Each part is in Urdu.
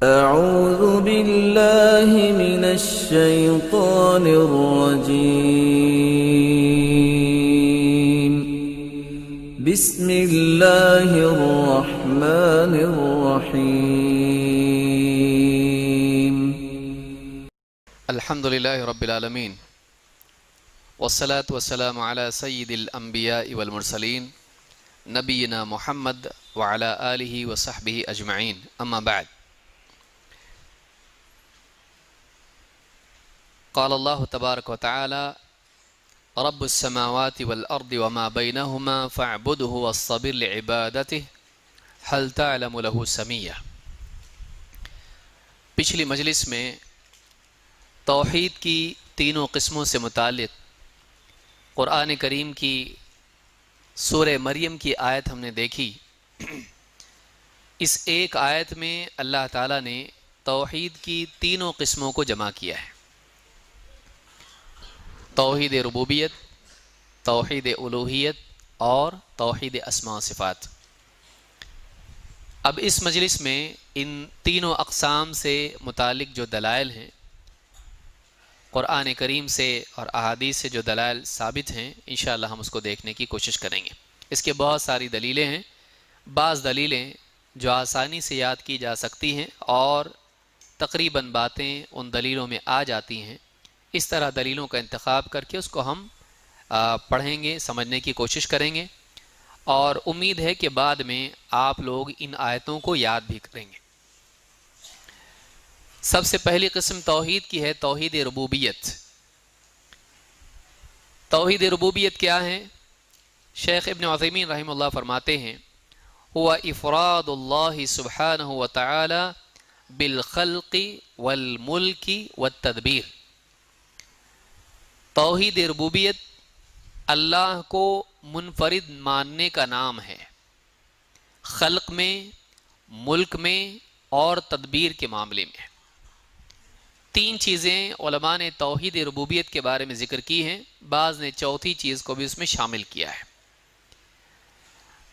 أعوذ بالله من الشيطان الرجيم. بسم الله الرحمن الرحيم. الحمد لله رب العالمين والصلاة والسلام على سيد الأنبياء والمرسلين نبينا محمد وعلى آله وصحبه أجمعين أما بعد. قال الله تبارك وتعالى رب السماوات والأرض وما بينهما فاعبده واصطبر لعبادته هل تعلم له سميا. پچھلی مجلس میں توحید کی تینوں قسموں سے متعلق قرآن کریم کی سورہ مریم کی آیت ہم نے دیکھی. اس ایک آیت میں اللہ تعالیٰ نے توحید کی تینوں قسموں کو جمع کیا ہے: توحید ربوبیت، توحید الوہیت اور توحید اسماء و صفات. اب اس مجلس میں ان تینوں اقسام سے متعلق جو دلائل ہیں، قرآن کریم سے اور احادیث سے جو دلائل ثابت ہیں، انشاءاللہ ہم اس کو دیکھنے کی کوشش کریں گے. اس کے بہت ساری دلیلیں ہیں. بعض دلیلیں جو آسانی سے یاد کی جا سکتی ہیں اور تقریباً باتیں ان دلیلوں میں آ جاتی ہیں. اس طرح دلیلوں کا انتخاب کر کے اس کو ہم پڑھیں گے، سمجھنے کی کوشش کریں گے، اور امید ہے کہ بعد میں آپ لوگ ان آیتوں کو یاد بھی کریں گے. سب سے پہلی قسم توحید کی ہے توحید ربوبیت. توحید ربوبیت کیا ہے؟ شیخ ابن عثیمین رحمہ اللہ فرماتے ہیں: هو افراد اللہ سبحانہ وتعالی بالخلق والملک والتدبیر. توحید ربوبیت اللہ کو منفرد ماننے کا نام ہے، خلق میں، ملک میں اور تدبیر کے معاملے میں. تین چیزیں علماء نے توحید ربوبیت کے بارے میں ذکر کی ہیں، بعض نے چوتھی چیز کو بھی اس میں شامل کیا ہے.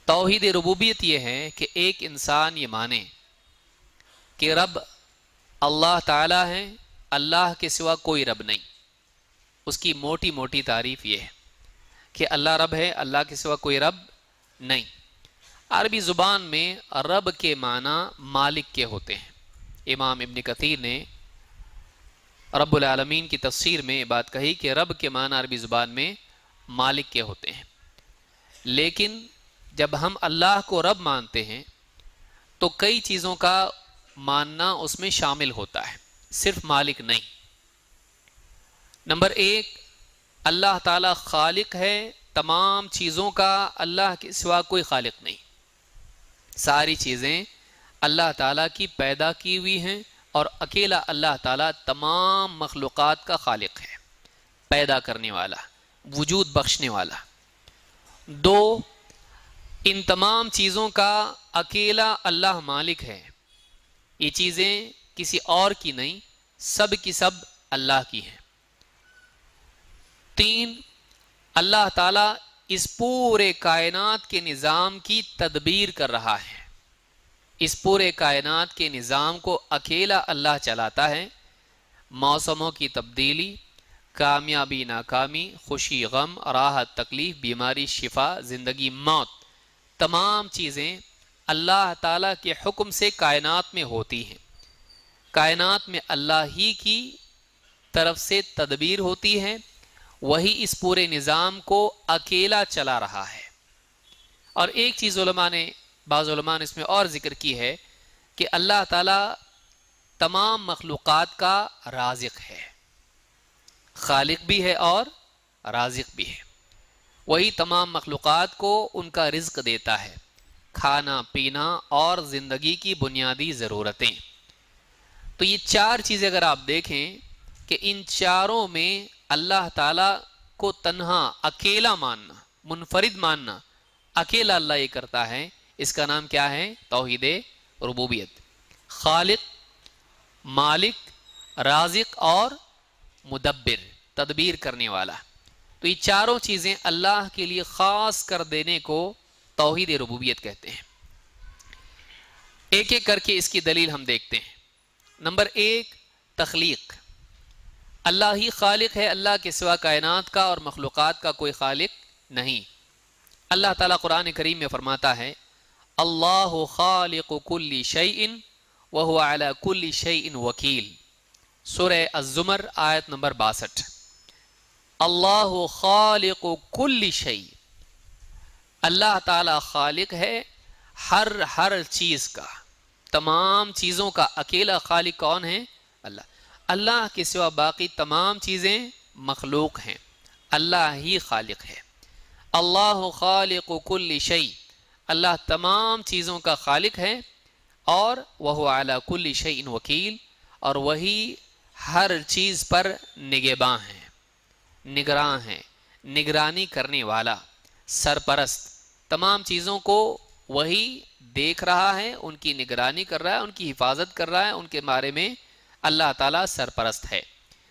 توحید ربوبیت یہ ہے کہ ایک انسان یہ مانے کہ رب اللہ تعالیٰ ہے، اللہ کے سوا کوئی رب نہیں. اس کی موٹی موٹی تعریف یہ ہے کہ اللہ رب ہے، اللہ کے سوا کوئی رب نہیں. عربی زبان میں رب کے معنی مالک کے ہوتے ہیں. امام ابن کثیر نے رب العالمین کی تفسیر میں یہ بات کہی کہ رب کے معنی عربی زبان میں مالک کے ہوتے ہیں. لیکن جب ہم اللہ کو رب مانتے ہیں تو کئی چیزوں کا ماننا اس میں شامل ہوتا ہے، صرف مالک نہیں. نمبر ایک، اللہ تعالیٰ خالق ہے تمام چیزوں کا، اللہ کے سوا کوئی خالق نہیں. ساری چیزیں اللہ تعالیٰ کی پیدا کی ہوئی ہیں اور اکیلا اللہ تعالیٰ تمام مخلوقات کا خالق ہے، پیدا کرنے والا، وجود بخشنے والا. دو، ان تمام چیزوں کا اکیلا اللہ مالک ہے. یہ چیزیں کسی اور کی نہیں، سب کی سب اللہ کی ہیں. تین، اللہ تعالیٰ اس پورے کائنات کے نظام کی تدبیر کر رہا ہے. اس پورے کائنات کے نظام کو اکیلا اللہ چلاتا ہے. موسموں کی تبدیلی، کامیابی ناکامی، خوشی غم، راحت تکلیف، بیماری شفا، زندگی موت، تمام چیزیں اللہ تعالیٰ کے حکم سے کائنات میں ہوتی ہیں. کائنات میں اللہ ہی کی طرف سے تدبیر ہوتی ہے، وہی اس پورے نظام کو اکیلا چلا رہا ہے. اور ایک چیز بعض علماء نے اس میں اور ذکر کی ہے کہ اللہ تعالیٰ تمام مخلوقات کا رازق ہے، خالق بھی ہے اور رازق بھی ہے. وہی تمام مخلوقات کو ان کا رزق دیتا ہے، کھانا پینا اور زندگی کی بنیادی ضرورتیں. تو یہ چار چیزیں اگر آپ دیکھیں کہ ان چاروں میں اللہ تعالیٰ کو تنہا اکیلا ماننا، منفرد ماننا، اکیلا اللہ یہ کرتا ہے. اس کا نام کیا ہے؟ توحید ربوبیت. خالق، مالک، رازق اور مدبر، تدبیر کرنے والا. تو یہ چاروں چیزیں اللہ کے لیے خاص کر دینے کو توحید ربوبیت کہتے ہیں. ایک ایک کر کے اس کی دلیل ہم دیکھتے ہیں. نمبر 1 تخلیق، اللہ ہی خالق ہے، اللہ کے سوا کائنات کا اور مخلوقات کا کوئی خالق نہیں۔ اللہ تعالیٰ قرآن کریم میں فرماتا ہے اللہ خالق کل شیء وہو علی کل شیء وکیل، سورہ الزمر آیت نمبر 62۔ اللہ خالق کل شیء، اللہ تعالیٰ خالق ہے ہر چیز کا، تمام چیزوں کا۔ اکیلا خالق کون ہے؟ اللہ۔ اللہ کے سوا باقی تمام چیزیں مخلوق ہیں، اللہ ہی خالق ہے۔ اللہ خالق کل شیء، اللہ تمام چیزوں کا خالق ہے، اور وہ علی کل شیء وکیل، اور وہی ہر چیز پر نگہباں ہیں، نگراں ہیں، نگرانی کرنے والا، سرپرست۔ تمام چیزوں کو وہی دیکھ رہا ہے، ان کی نگرانی کر رہا ہے، ان کی حفاظت کر رہا ہے، ان کے بارے میں اللہ تعالیٰ سرپرست ہے۔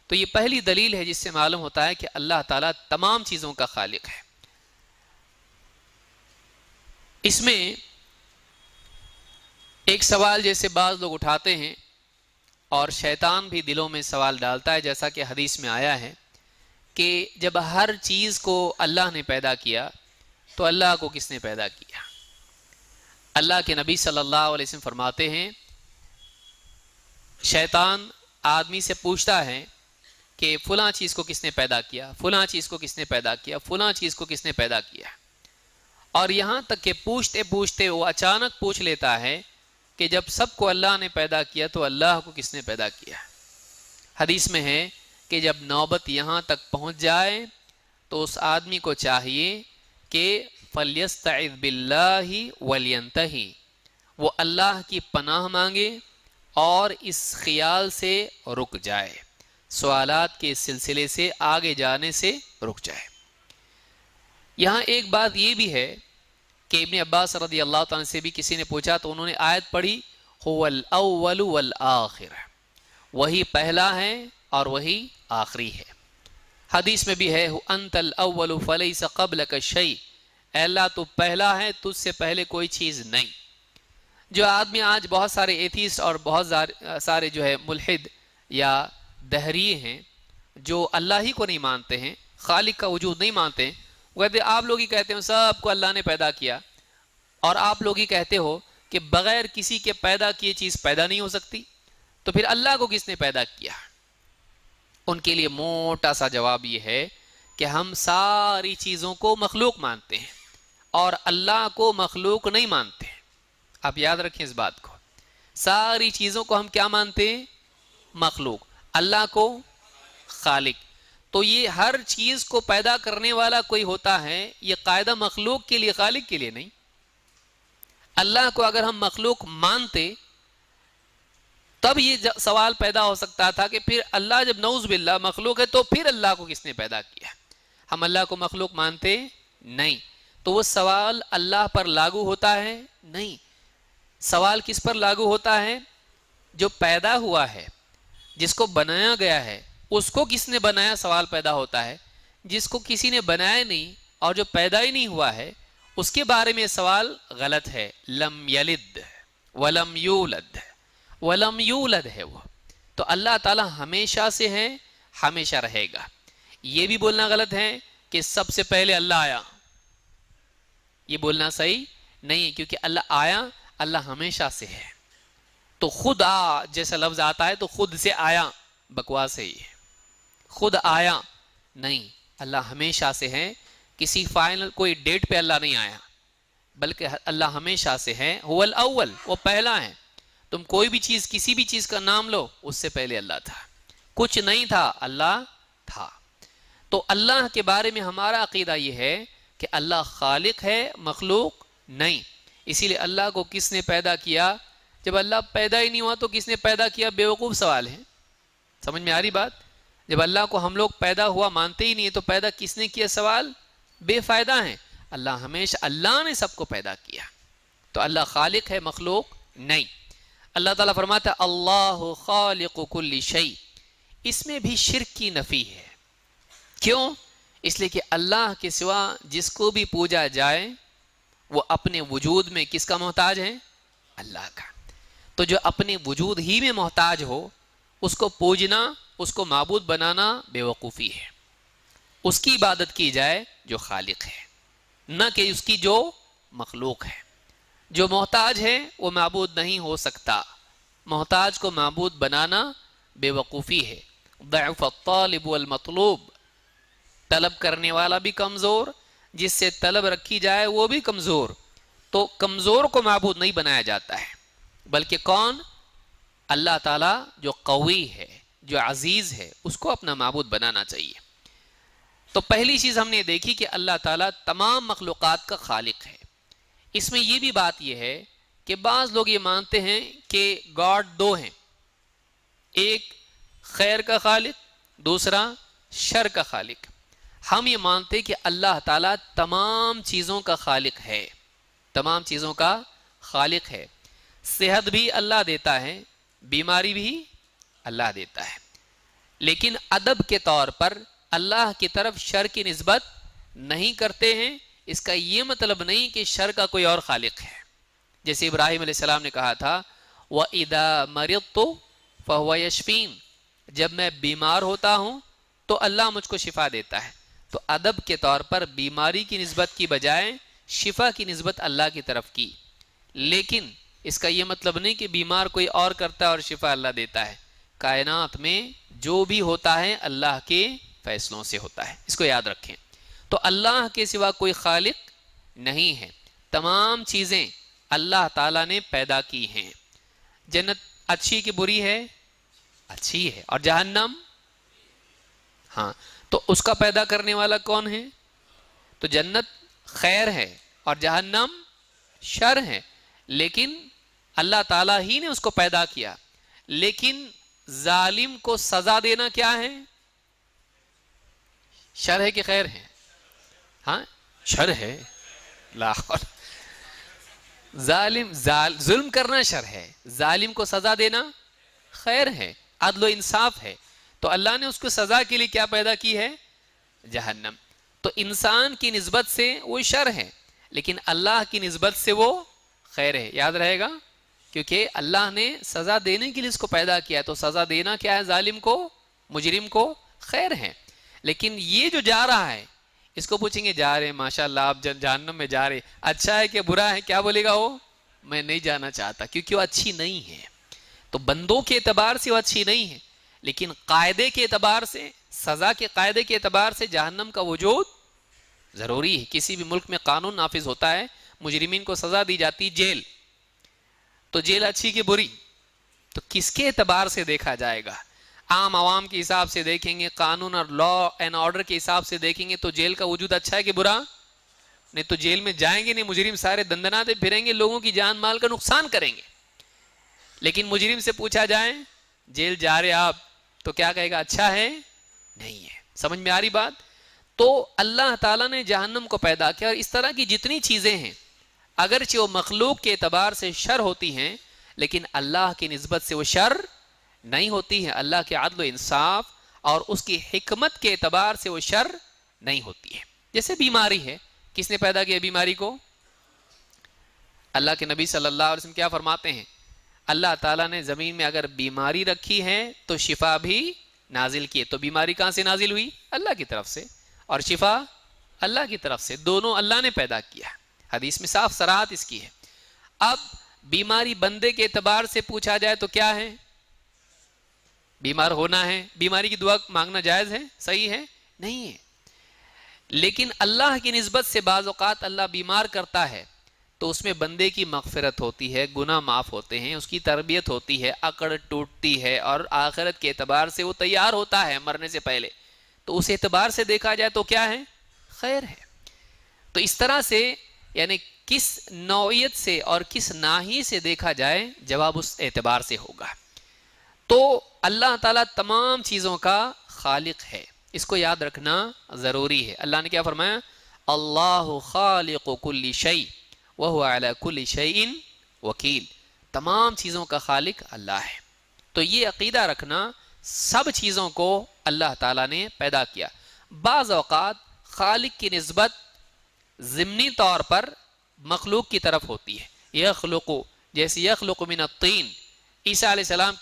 تو یہ پہلی دلیل ہے جس سے معلوم ہوتا ہے کہ اللہ تعالیٰ تمام چیزوں کا خالق ہے۔ اس میں ایک سوال جیسے بعض لوگ اٹھاتے ہیں، اور شیطان بھی دلوں میں سوال ڈالتا ہے، جیسا کہ حدیث میں آیا ہے کہ جب ہر چیز کو اللہ نے پیدا کیا تو اللہ کو کس نے پیدا کیا؟ اللہ کے نبی صلی اللہ علیہ وسلم فرماتے ہیں شیطان آدمی سے پوچھتا ہے کہ فلاں چیز کو کس نے پیدا کیا، فلاں چیز کو کس نے پیدا کیا، فلاں چیز کو کس نے پیدا کیا، اور یہاں تک کہ پوچھتے پوچھتے وہ اچانک پوچھ لیتا ہے کہ جب سب کو اللہ نے پیدا کیا تو اللہ کو کس نے پیدا کیا؟ حدیث میں ہے کہ جب نوبت یہاں تک پہنچ جائے تو اس آدمی کو چاہیے کہ فَلْيَسْتَعِذْ بِاللَّهِ وَلْيَنْتَهِ، وہ اللہ کی پناہ مانگے اور اس خیال سے رک جائے، سوالات کے سلسلے سے آگے جانے سے رک جائے۔ یہاں ایک بات یہ بھی ہے کہ ابن عباس رضی اللہ تعالیٰ سے بھی کسی نے پوچھا تو انہوں نے آیت پڑھی هو الاول والآخر، وہی پہلا ہے اور وہی آخری ہے۔ حدیث میں بھی ہے انت الاول فلیس قبلک شیء، اے اللہ تو پہلا ہے، تجھ سے پہلے کوئی چیز نہیں۔ جو آدمی آج بہت سارے ایتھیسٹ اور بہت سارے جو ہے ملحد یا دہریے ہیں جو اللہ ہی کو نہیں مانتے ہیں، خالق کا وجود نہیں مانتے ہیں، وہ کہتے ہیں آپ لوگ ہی کہتے ہیں سب کو اللہ نے پیدا کیا، اور آپ لوگ ہی کہتے ہو کہ بغیر کسی کے پیدا کیے چیز پیدا نہیں ہو سکتی، تو پھر اللہ کو کس نے پیدا کیا؟ ان کے لیے موٹا سا جواب یہ ہے کہ ہم ساری چیزوں کو مخلوق مانتے ہیں اور اللہ کو مخلوق نہیں مانتے ہیں۔ آپ یاد رکھیں اس بات کو، ساری چیزوں کو ہم کیا مانتے ہیں؟ مخلوق، اللہ کو خالق۔ تو یہ ہر چیز کو پیدا کرنے والا کوئی ہوتا ہے، یہ قاعدہ مخلوق کے لیے، خالق کے لیے نہیں۔ اللہ کو اگر ہم مخلوق مانتے تب یہ سوال پیدا ہو سکتا تھا کہ پھر اللہ جب نعوذ باللہ مخلوق ہے تو پھر اللہ کو کس نے پیدا کیا؟ ہم اللہ کو مخلوق مانتے نہیں، تو وہ سوال اللہ پر لاگو ہوتا ہے؟ نہیں۔ سوال کس پر لاگو ہوتا ہے؟ جو پیدا ہوا ہے، جس کو بنایا گیا ہے، اس کو کس نے بنایا سوال پیدا ہوتا ہے۔ جس کو کسی نے بنایا نہیں اور جو پیدا ہی نہیں ہوا ہے اس کے بارے میں سوال غلط ہے۔ لم یلد ولم یولد، ولم یولد ہے وہ، تو اللہ تعالی ہمیشہ سے ہے، ہمیشہ رہے گا۔ یہ بھی بولنا غلط ہے کہ سب سے پہلے اللہ آیا، یہ بولنا صحیح نہیں، کیونکہ اللہ آیا، اللہ ہمیشہ سے ہے۔ تو خود آ جیسا لفظ آتا ہے تو خود سے آیا، بکواس ہے یہ، خود آیا نہیں، اللہ ہمیشہ سے ہے، کسی فائنل کوئی ڈیٹ پہ اللہ نہیں آیا، بلکہ اللہ ہمیشہ سے ہے۔ هو الاول، وہ پہلا ہے۔ تم کوئی بھی چیز، کسی بھی چیز کا نام لو، اس سے پہلے اللہ تھا، کچھ نہیں تھا، اللہ تھا۔ تو اللہ کے بارے میں ہمارا عقیدہ یہ ہے کہ اللہ خالق ہے، مخلوق نہیں۔ اسی لیے اللہ کو کس نے پیدا کیا؟ جب اللہ پیدا ہی نہیں ہوا تو کس نے پیدا کیا؟ بیوقوف سوال ہے، سمجھ میں آ رہی بات؟ جب اللہ کو ہم لوگ پیدا ہوا مانتے ہی نہیں ہے تو پیدا کس نے کیا؟ سوال بے فائدہ ہیں۔ اللہ ہمیشہ، اللہ نے سب کو پیدا کیا، تو اللہ خالق ہے، مخلوق نہیں۔ اللہ تعالیٰ فرماتا ہے اللہ خالق کل شیء، اس میں بھی شرک کی نفی ہے۔ کیوں؟ اس لیے کہ اللہ کے سوا جس کو بھی پوجا جائے وہ اپنے وجود میں کس کا محتاج ہے؟ اللہ کا۔ تو جو اپنے وجود ہی میں محتاج ہو اس کو پوجنا، اس کو معبود بنانا بے وقوفی ہے۔ اس کی عبادت کی جائے جو خالق ہے، نہ کہ اس کی جو مخلوق ہے۔ جو محتاج ہے وہ معبود نہیں ہو سکتا، محتاج کو معبود بنانا بے وقوفی ہے۔ ضعف الطالب والمطلوب، طلب کرنے والا بھی کمزور، جس سے طلب رکھی جائے وہ بھی کمزور، تو کمزور کو معبود نہیں بنایا جاتا ہے، بلکہ کون؟ اللہ تعالیٰ جو قوی ہے، جو عزیز ہے، اس کو اپنا معبود بنانا چاہیے۔ تو پہلی چیز ہم نے دیکھی کہ اللہ تعالیٰ تمام مخلوقات کا خالق ہے۔ اس میں یہ بھی بات یہ ہے کہ بعض لوگ یہ مانتے ہیں کہ گاڈ دو ہیں، ایک خیر کا خالق، دوسرا شر کا خالق۔ ہم یہ مانتے ہیں کہ اللہ تعالیٰ تمام چیزوں کا خالق ہے، تمام چیزوں کا خالق ہے۔ صحت بھی اللہ دیتا ہے، بیماری بھی اللہ دیتا ہے، لیکن ادب کے طور پر اللہ کی طرف شر کی نسبت نہیں کرتے ہیں۔ اس کا یہ مطلب نہیں کہ شر کا کوئی اور خالق ہے۔ جیسے ابراہیم علیہ السلام نے کہا تھا وَإِذَا مَرِضْتُ فَهُوَ يَشْفِينِ، جب میں بیمار ہوتا ہوں تو اللہ مجھ کو شفا دیتا ہے۔ تو ادب کے طور پر بیماری کی نسبت کی بجائے شفا کی نسبت اللہ کی طرف کی، لیکن اس کا یہ مطلب نہیں کہ بیمار کوئی اور کرتا ہے اور شفا اللہ دیتا ہے۔ کائنات میں جو بھی ہوتا ہے اللہ کے فیصلوں سے ہوتا ہے، اس کو یاد رکھیں۔ تو اللہ کے سوا کوئی خالق نہیں ہے، تمام چیزیں اللہ تعالیٰ نے پیدا کی ہیں۔ جنت اچھی کہ بری ہے؟ اچھی ہے۔ اور جہنم؟ ہاں، تو اس کا پیدا کرنے والا کون ہے؟ تو جنت خیر ہے اور جہنم شر ہے، لیکن اللہ تعالیٰ ہی نے اس کو پیدا کیا۔ لیکن ظالم کو سزا دینا کیا ہے؟ شر ہے کہ خیر ہے؟ ہاں شر ہے۔ لا حول۔ ظلم کرنا شر ہے، ظالم کو سزا دینا خیر ہے، عدل و انصاف ہے۔ تو اللہ نے اس کو سزا کے لیے کیا پیدا کی ہے؟ جہنم۔ تو انسان کی نسبت سے وہ شر ہے، لیکن اللہ کی نسبت سے وہ خیر ہے۔ یاد رہے گا، کیونکہ اللہ نے سزا دینے کے لیے اس کو پیدا کیا، تو سزا دینا کیا ہے؟ ظالم کو، مجرم کو خیر ہے۔ لیکن یہ جو جا رہا ہے، اس کو پوچھیں گے جا رہے ماشاءاللہ آپ جہنم میں جا رہے، اچھا ہے کہ برا ہے؟ کیا بولے گا وہ؟ میں نہیں جانا چاہتا، کیونکہ وہ اچھی نہیں ہے۔ تو بندوں کے اعتبار سے وہ اچھی نہیں ہے، لیکن قاعدے کے اعتبار سے، سزا کے قاعدے کے اعتبار سے جہنم کا وجود ضروری ہے۔ کسی بھی ملک میں قانون نافذ ہوتا ہے، مجرمین کو سزا دی جاتی جیل، تو جیل اچھی کہ بری؟ تو کس کے اعتبار سے دیکھا جائے گا؟ عام عوام کے حساب سے دیکھیں گے، قانون اور لا اینڈ آرڈر کے حساب سے دیکھیں گے، تو جیل کا وجود اچھا ہے کہ برا؟ نہیں تو جیل میں جائیں گے نہیں، مجرم سارے دندناتے پھریں گے، لوگوں کی جان مال کا نقصان کریں گے۔ لیکن مجرم سے پوچھا جائے جیل جا رہے آپ، تو کیا کہے گا؟ اچھا ہے؟ نہیں ہے۔ سمجھ میں آ رہی بات؟ تو اللہ تعالیٰ نے جہنم کو پیدا کیا، اور اس طرح کی جتنی چیزیں ہیں اگرچہ وہ مخلوق کے اعتبار سے شر ہوتی ہیں، لیکن اللہ کی نسبت سے وہ شر نہیں ہوتی ہے۔ اللہ کے عدل و انصاف اور اس کی حکمت کے اعتبار سے وہ شر نہیں ہوتی ہے۔ جیسے بیماری ہے، کس نے پیدا کیا بیماری کو؟ اللہ کے نبی صلی اللہ علیہ وسلم کیا فرماتے ہیں؟ اللہ تعالیٰ نے زمین میں اگر بیماری رکھی ہے تو شفا بھی نازل کی ہے۔ تو بیماری کہاں سے نازل ہوئی؟ اللہ کی طرف سے، اور شفا اللہ کی طرف سے، دونوں اللہ نے پیدا کیا۔ حدیث میں صاف صراحت اس کی ہے۔ اب بیماری بندے کے اعتبار سے پوچھا جائے تو کیا ہے؟ بیمار ہونا ہے، بیماری کی دعا مانگنا جائز ہے؟ صحیح ہے؟ نہیں ہے۔ لیکن اللہ کی نسبت سے بعض اوقات اللہ بیمار کرتا ہے تو اس میں بندے کی مغفرت ہوتی ہے، گناہ معاف ہوتے ہیں، اس کی تربیت ہوتی ہے، عقل ٹوٹتی ہے، اور آخرت کے اعتبار سے وہ تیار ہوتا ہے مرنے سے پہلے، تو اس اعتبار سے دیکھا جائے تو کیا ہے؟ خیر ہے۔ تو اس طرح سے یعنی کس نوعیت سے اور کس ناحیے سے دیکھا جائے، جواب اس اعتبار سے ہوگا۔ تو اللہ تعالیٰ تمام چیزوں کا خالق ہے، اس کو یاد رکھنا ضروری ہے۔ اللہ نے کیا فرمایا؟ اللہ خالق کل شیء وہو علی کل شیء وکیل۔ تمام چیزوں کا خالق اللہ ہے۔ تو یہ عقیدہ رکھنا، سب چیزوں کو اللہ تعالیٰ نے پیدا کیا۔ بعض اوقات خالق کی نسبت ضمنی طور پر مخلوق کی طرف ہوتی ہے۔ یخلق، جیسے یخلق من الطین، عیسیٰ علیہ السلام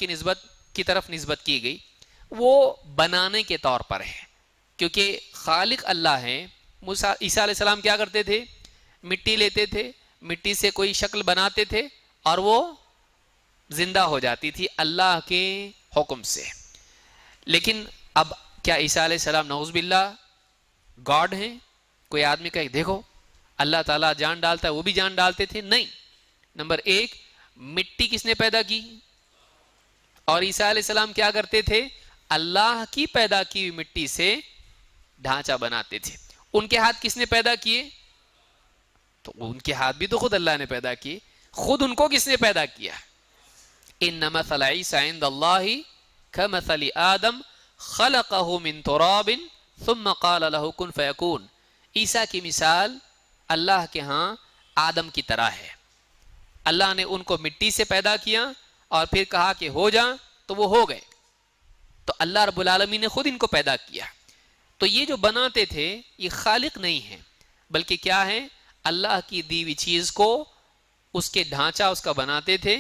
کی طرف نسبت کی گئی، وہ بنانے کے طور پر ہے، کیونکہ خالق اللہ ہے۔ عیسیٰ علیہ السلام کیا کرتے تھے؟ مٹی لیتے تھے، مٹی سے کوئی شکل بناتے تھے اور وہ زندہ ہو جاتی تھی اللہ کے حکم سے۔ لیکن اب کیا عیسیٰ علیہ السلام نعوذ باللہ گاڈ ہیں؟ کوئی آدمی کہے دیکھو اللہ تعالیٰ جان ڈالتا ہے، وہ بھی جان ڈالتے تھے؟ نہیں۔ نمبر ایک، مٹی کس نے پیدا کی؟ اور عیسیٰ علیہ السلام کیا کرتے تھے؟ اللہ کی پیدا کی ہوئی مٹی سے ڈھانچہ بناتے تھے۔ ان کے ہاتھ کس نے پیدا کیے؟ تو ان کے ہاتھ بھی تو خود اللہ نے پیدا کیے۔ خود ان کو کس نے پیدا کیا؟ ان مثل عیسیٰ عند اللہ کمثل آدم خلقہ من تراب ثم قال له کن فیکون۔ عیسیٰ کی مثال اللہ کے ہاں آدم کی طرح ہے۔ اللہ نے ان کو مٹی سے پیدا کیا اور پھر کہا کہ ہو جا، تو وہ ہو گئے۔ تو اللہ رب العالمین نے خود ان کو پیدا کیا۔ تو یہ جو بناتے تھے یہ خالق نہیں ہے، بلکہ کیا ہے؟ اللہ کی دی ہوئی چیز کو اس کے ڈھانچہ اس کا بناتے تھے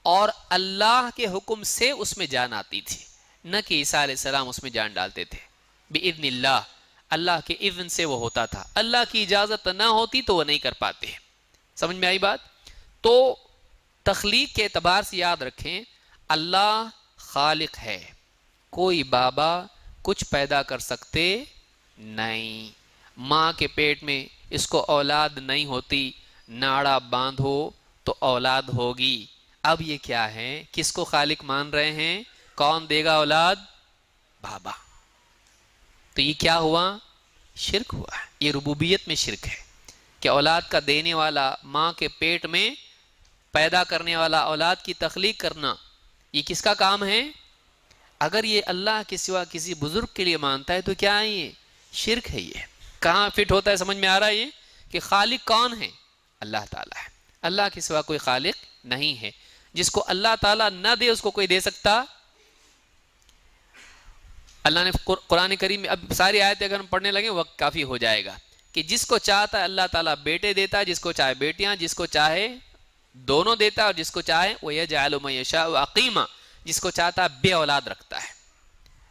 اور اللہ کے حکم سے اس میں جان آتی تھی، نہ کہ عیسیٰ علیہ السلام اس میں جان ڈالتے تھے۔ بِإِذْنِ اللہ، اللہ کے اذن سے وہ ہوتا تھا، اللہ کی اجازت نہ ہوتی تو وہ نہیں کر پاتے۔ سمجھ میں آئی بات؟ تو تخلیق کے اعتبار سے یاد رکھیں اللہ خالق ہے، کوئی بابا کچھ پیدا کر سکتے نہیں۔ ماں کے پیٹ میں اس کو اولاد نہیں ہوتی، ناڑا باندھو تو اولاد ہوگی۔ اب یہ کیا ہے؟ کس کو خالق مان رہے ہیں؟ کون دے گا اولاد؟ بابا۔ تو یہ کیا ہوا؟ شرک ہوا۔ یہ ربوبیت میں شرک ہے کہ اولاد کا دینے والا، ماں کے پیٹ میں پیدا کرنے والا، اولاد کی تخلیق کرنا، یہ کس کا کام ہے؟ اگر یہ اللہ کے سوا کسی بزرگ کے لیے مانتا ہے تو کیا ہے؟ یہ شرک ہے۔ یہ کہاں فٹ ہوتا ہے؟ سمجھ میں آ رہا ہے یہ کہ خالق کون ہے؟ اللہ تعالیٰ ہے۔ اللہ کے سوا کوئی خالق نہیں ہے۔ جس کو اللہ تعالیٰ نہ دے اس کو کوئی دے سکتا؟ اللہ نے قرآن کریم میں، اب ساری آیتیں اگر ہم پڑھنے لگیں وقت کافی ہو جائے گا، کہ جس کو چاہتا ہے اللہ تعالیٰ بیٹے دیتا ہے، جس کو چاہے بیٹیاں، جس کو چاہے دونوں دیتا ہے، اور جس کو چاہے وَيَجْعَلُ مَن يَشَاءُ عَقِيمًا، جس کو چاہتا ہے بے اولاد رکھتا ہے۔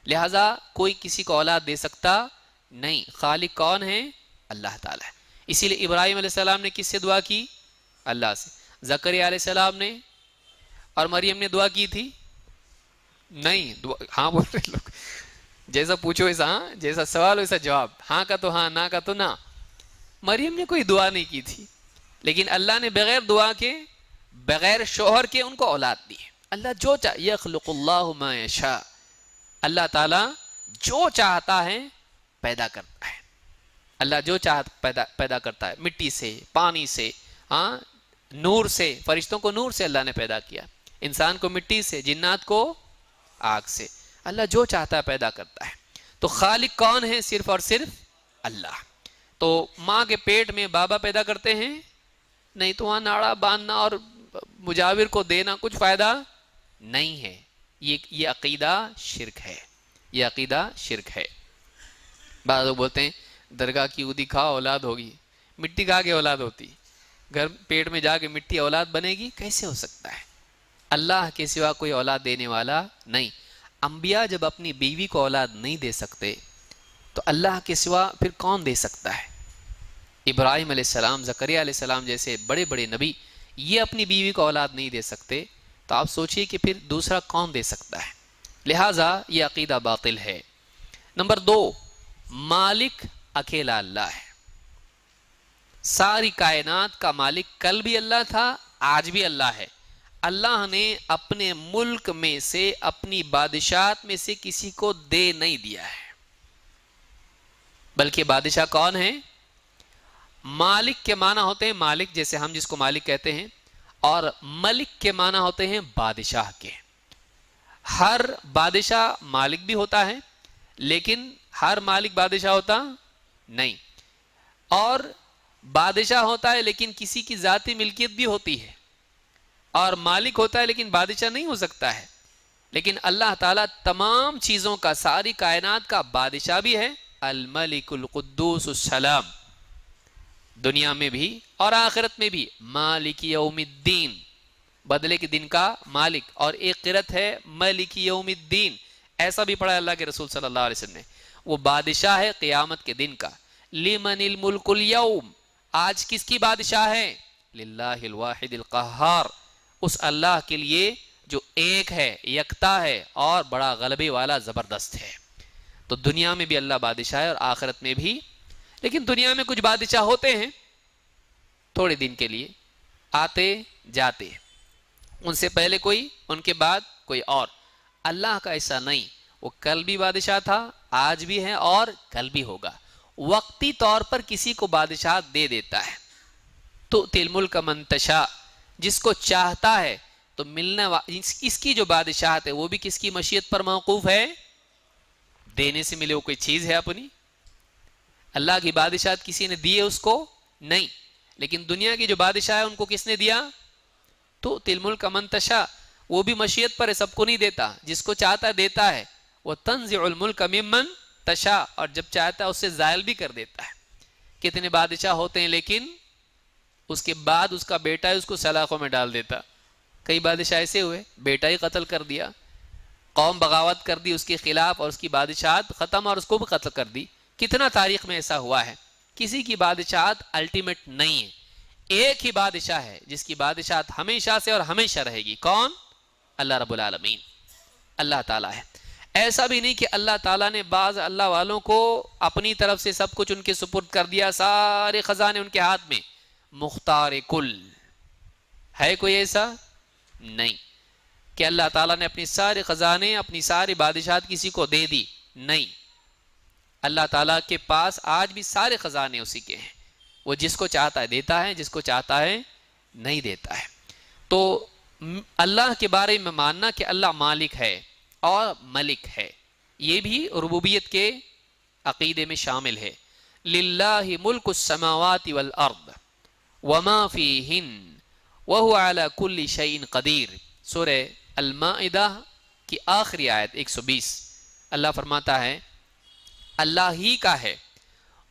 لہٰذا کوئی کسی کو اولاد دے سکتا نہیں۔ خالق کون ہے؟ اللہ تعالیٰ ہے۔ اسی لیے ابراہیم علیہ السلام نے کس سے دعا کی؟ اللہ سے۔ زکریا علیہ السلام نے اور مریم نے دعا کی تھی؟ نہیں۔ ہاں بول رہے لوگ، جیسا پوچھو ایسا ہاں، جیسا سوال ویسا جواب، ہاں کا تو ہاں، نہ کا تو نہ۔ مریم نے کوئی دعا نہیں کی تھی، لیکن اللہ نے بغیر دعا کے، بغیر شوہر کے ان کو اولاد دی۔ اللہ جو چاہے، یخلق اللہ ما یشاء، اللہ تعالیٰ جو چاہتا ہے پیدا کرتا ہے۔ اللہ جو چاہتا پیدا کرتا ہے، مٹی سے، پانی سے، ہاں، نور سے۔ فرشتوں کو نور سے اللہ نے پیدا کیا، انسان کو مٹی سے، جنات کو آگ سے۔ اللہ جو چاہتا ہے پیدا کرتا ہے۔ تو خالق کون ہے؟ صرف اور صرف اللہ۔ تو ماں کے پیٹ میں بابا پیدا کرتے ہیں؟ نہیں، تو وہاں ناڑا باندھنا اور مجاور کو دینا کچھ فائدہ نہیں ہے۔ یہ عقیدہ شرک ہے، یہ عقیدہ شرک ہے۔ بعض لوگ بولتے ہیں درگاہ کی عودی کھاؤ اولاد ہوگی۔ مٹی کھا کے اولاد ہوتی؟ گھر پیٹ میں جا کے مٹی اولاد بنے گی؟ کیسے ہو سکتا ہے؟ اللہ کے سوا کوئی اولاد دینے والا نہیں۔ انبیاء جب اپنی بیوی کو اولاد نہیں دے سکتے تو اللہ کے سوا پھر کون دے سکتا ہے؟ ابراہیم علیہ السلام، زکریا علیہ السلام جیسے بڑے بڑے نبی یہ اپنی بیوی کو اولاد نہیں دے سکتے، تو آپ سوچئے کہ پھر دوسرا کون دے سکتا ہے؟ لہٰذا یہ عقیدہ باطل ہے۔ نمبر 2، مالک اکیلا اللہ ہے۔ ساری کائنات کا مالک کل بھی اللہ تھا، آج بھی اللہ ہے۔ اللہ نے اپنے ملک میں سے، اپنی بادشاہت میں سے کسی کو دے نہیں دیا ہے، بلکہ بادشاہ کون ہے؟ مالک کے معنی ہوتے ہیں مالک، جیسے ہم جس کو مالک کہتے ہیں، اور ملک کے معنی ہوتے ہیں بادشاہ کے۔ ہر بادشاہ مالک بھی ہوتا ہے، لیکن ہر مالک بادشاہ ہوتا نہیں، اور بادشاہ ہوتا ہے لیکن کسی کی ذاتی ملکیت بھی ہوتی ہے، اور مالک ہوتا ہے لیکن بادشاہ نہیں ہو سکتا ہے۔ لیکن اللہ تعالیٰ تمام چیزوں کا، ساری کائنات کا بادشاہ بھی ہے، الملک القدوس السلام، دنیا میں بھی اور آخرت میں بھی، مالک یوم الدین، بدلے کے دن کا مالک، اور ایک قرت ہے مالک یوم الدین، ایسا بھی پڑھا اللہ کے رسول صلی اللہ علیہ وسلم نے، وہ بادشاہ ہے قیامت کے دن کا۔ لمن الملک اليوم، آج کس کی بادشاہ ہے؟ للہ الواحد القہار، اس اللہ کے لیے جو ایک ہے، یکتا ہے اور بڑا غلبے والا زبردست ہے۔ تو دنیا میں بھی اللہ بادشاہ ہے اور آخرت میں بھی، لیکن دنیا میں کچھ بادشاہ ہوتے ہیں تھوڑے دن کے لیے، آتے جاتے، ان سے پہلے کوئی، ان کے بعد کوئی اور۔ اللہ کا ایسا نہیں، وہ کل بھی بادشاہ تھا، آج بھی ہے اور کل بھی ہوگا۔ وقتی طور پر کسی کو بادشاہ دے دیتا ہے، تو تل ملک من تشاء، جس کو چاہتا ہے تو ملنے اس کی جو بادشاہت ہے وہ بھی کس کی مشیت پر موقوف ہے؟ دینے سے ملے وہ کوئی چیز ہے اپنی؟ اللہ کی بادشاہت کسی نے دی ہے اس کو؟ نہیں۔ لیکن دنیا کی جو بادشاہ ہے ان کو کس نے دیا؟ تو تل ملک من تشاء، وہ بھی مشیت پر ہے، سب کو نہیں دیتا، جس کو چاہتا ہے دیتا ہے۔ وہ تنزع الملک ممن تشاء، اور جب چاہتا ہے اس سے زائل بھی کر دیتا ہے۔ کتنے بادشاہ ہوتے ہیں لیکن اس کے بعد اس کا بیٹا ہے اس کو سلاخوں میں ڈال دیتا۔ کئی بادشاہ ایسے ہوئے، بیٹا ہی قتل کر دیا، قوم بغاوت کر دی اس کے خلاف اور اس کی بادشاہت ختم اور اس کو بھی قتل کر دی۔ کتنا تاریخ میں ایسا ہوا ہے۔ کسی کی بادشاہت الٹیمیٹ نہیں ہے، ایک ہی بادشاہ ہے جس کی بادشاہت ہمیشہ سے اور ہمیشہ رہے گی۔ کون؟ اللہ رب العالمین، اللہ تعالیٰ ہے۔ ایسا بھی نہیں کہ اللہ تعالیٰ نے بعض اللہ والوں کو اپنی طرف سے سب کچھ ان کے سپرد کر دیا، سارے خزانے ان کے ہاتھ میں۔ مختار کل ہے کوئی ایسا؟ نہیں کہ اللہ تعالیٰ نے اپنی سارے خزانے، اپنی ساری بادشاہت کسی کو دے دی، نہیں۔ اللہ تعالیٰ کے پاس آج بھی سارے خزانے اسی کے ہیں، وہ جس کو چاہتا ہے دیتا ہے، جس کو چاہتا ہے نہیں دیتا ہے۔ تو اللہ کے بارے میں ماننا کہ اللہ مالک ہے اور ملک ہے، یہ بھی ربوبیت کے عقیدے میں شامل ہے۔ للہ ملک السماوات والارض وما فیہن وہو علی کل شیء قدیر، سورہ المائدہ کی آخری آیت 120۔ اللہ فرماتا ہے اللہ ہی کا ہے،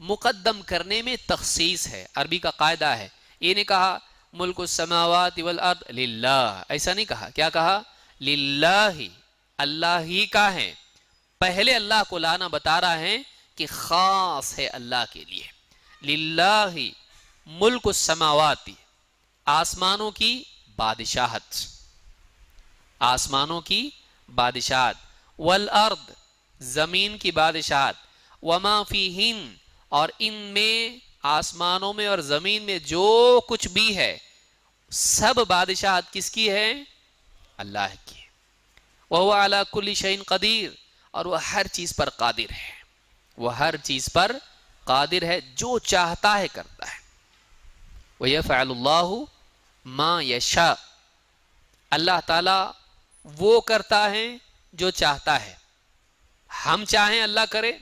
مقدم کرنے میں تخصیص ہے، عربی کا قاعدہ ہے۔ یہ نہیں کہا ملک السماوات والارض للہ، ایسا نہیں کہا، کیا کہا؟ للہ، اللہ ہی کا ہے۔ پہلے اللہ کو لانا بتا رہا ہے کہ خاص ہے اللہ کے لیے۔ للہ ملک السماوات، آسمانوں کی بادشاہت، آسمانوں کی بادشاہت، والارض، زمین کی بادشاہت، وما فیہن، اور ان میں آسمانوں میں اور زمین میں جو کچھ بھی ہے سب بادشاہت کس کی ہے؟ اللہ کی۔ وہو علی کل شیء قدیر، اور وہ ہر چیز پر قادر ہے، وہ ہر چیز پر قادر ہے، جو چاہتا ہے کرتا ہے۔ وَيَفْعَلُ اللَّهُ مَا يَشَاءُ، اللہ تعالیٰ وہ کرتا ہے جو چاہتا ہے۔ ہم چاہیں اللہ کرے،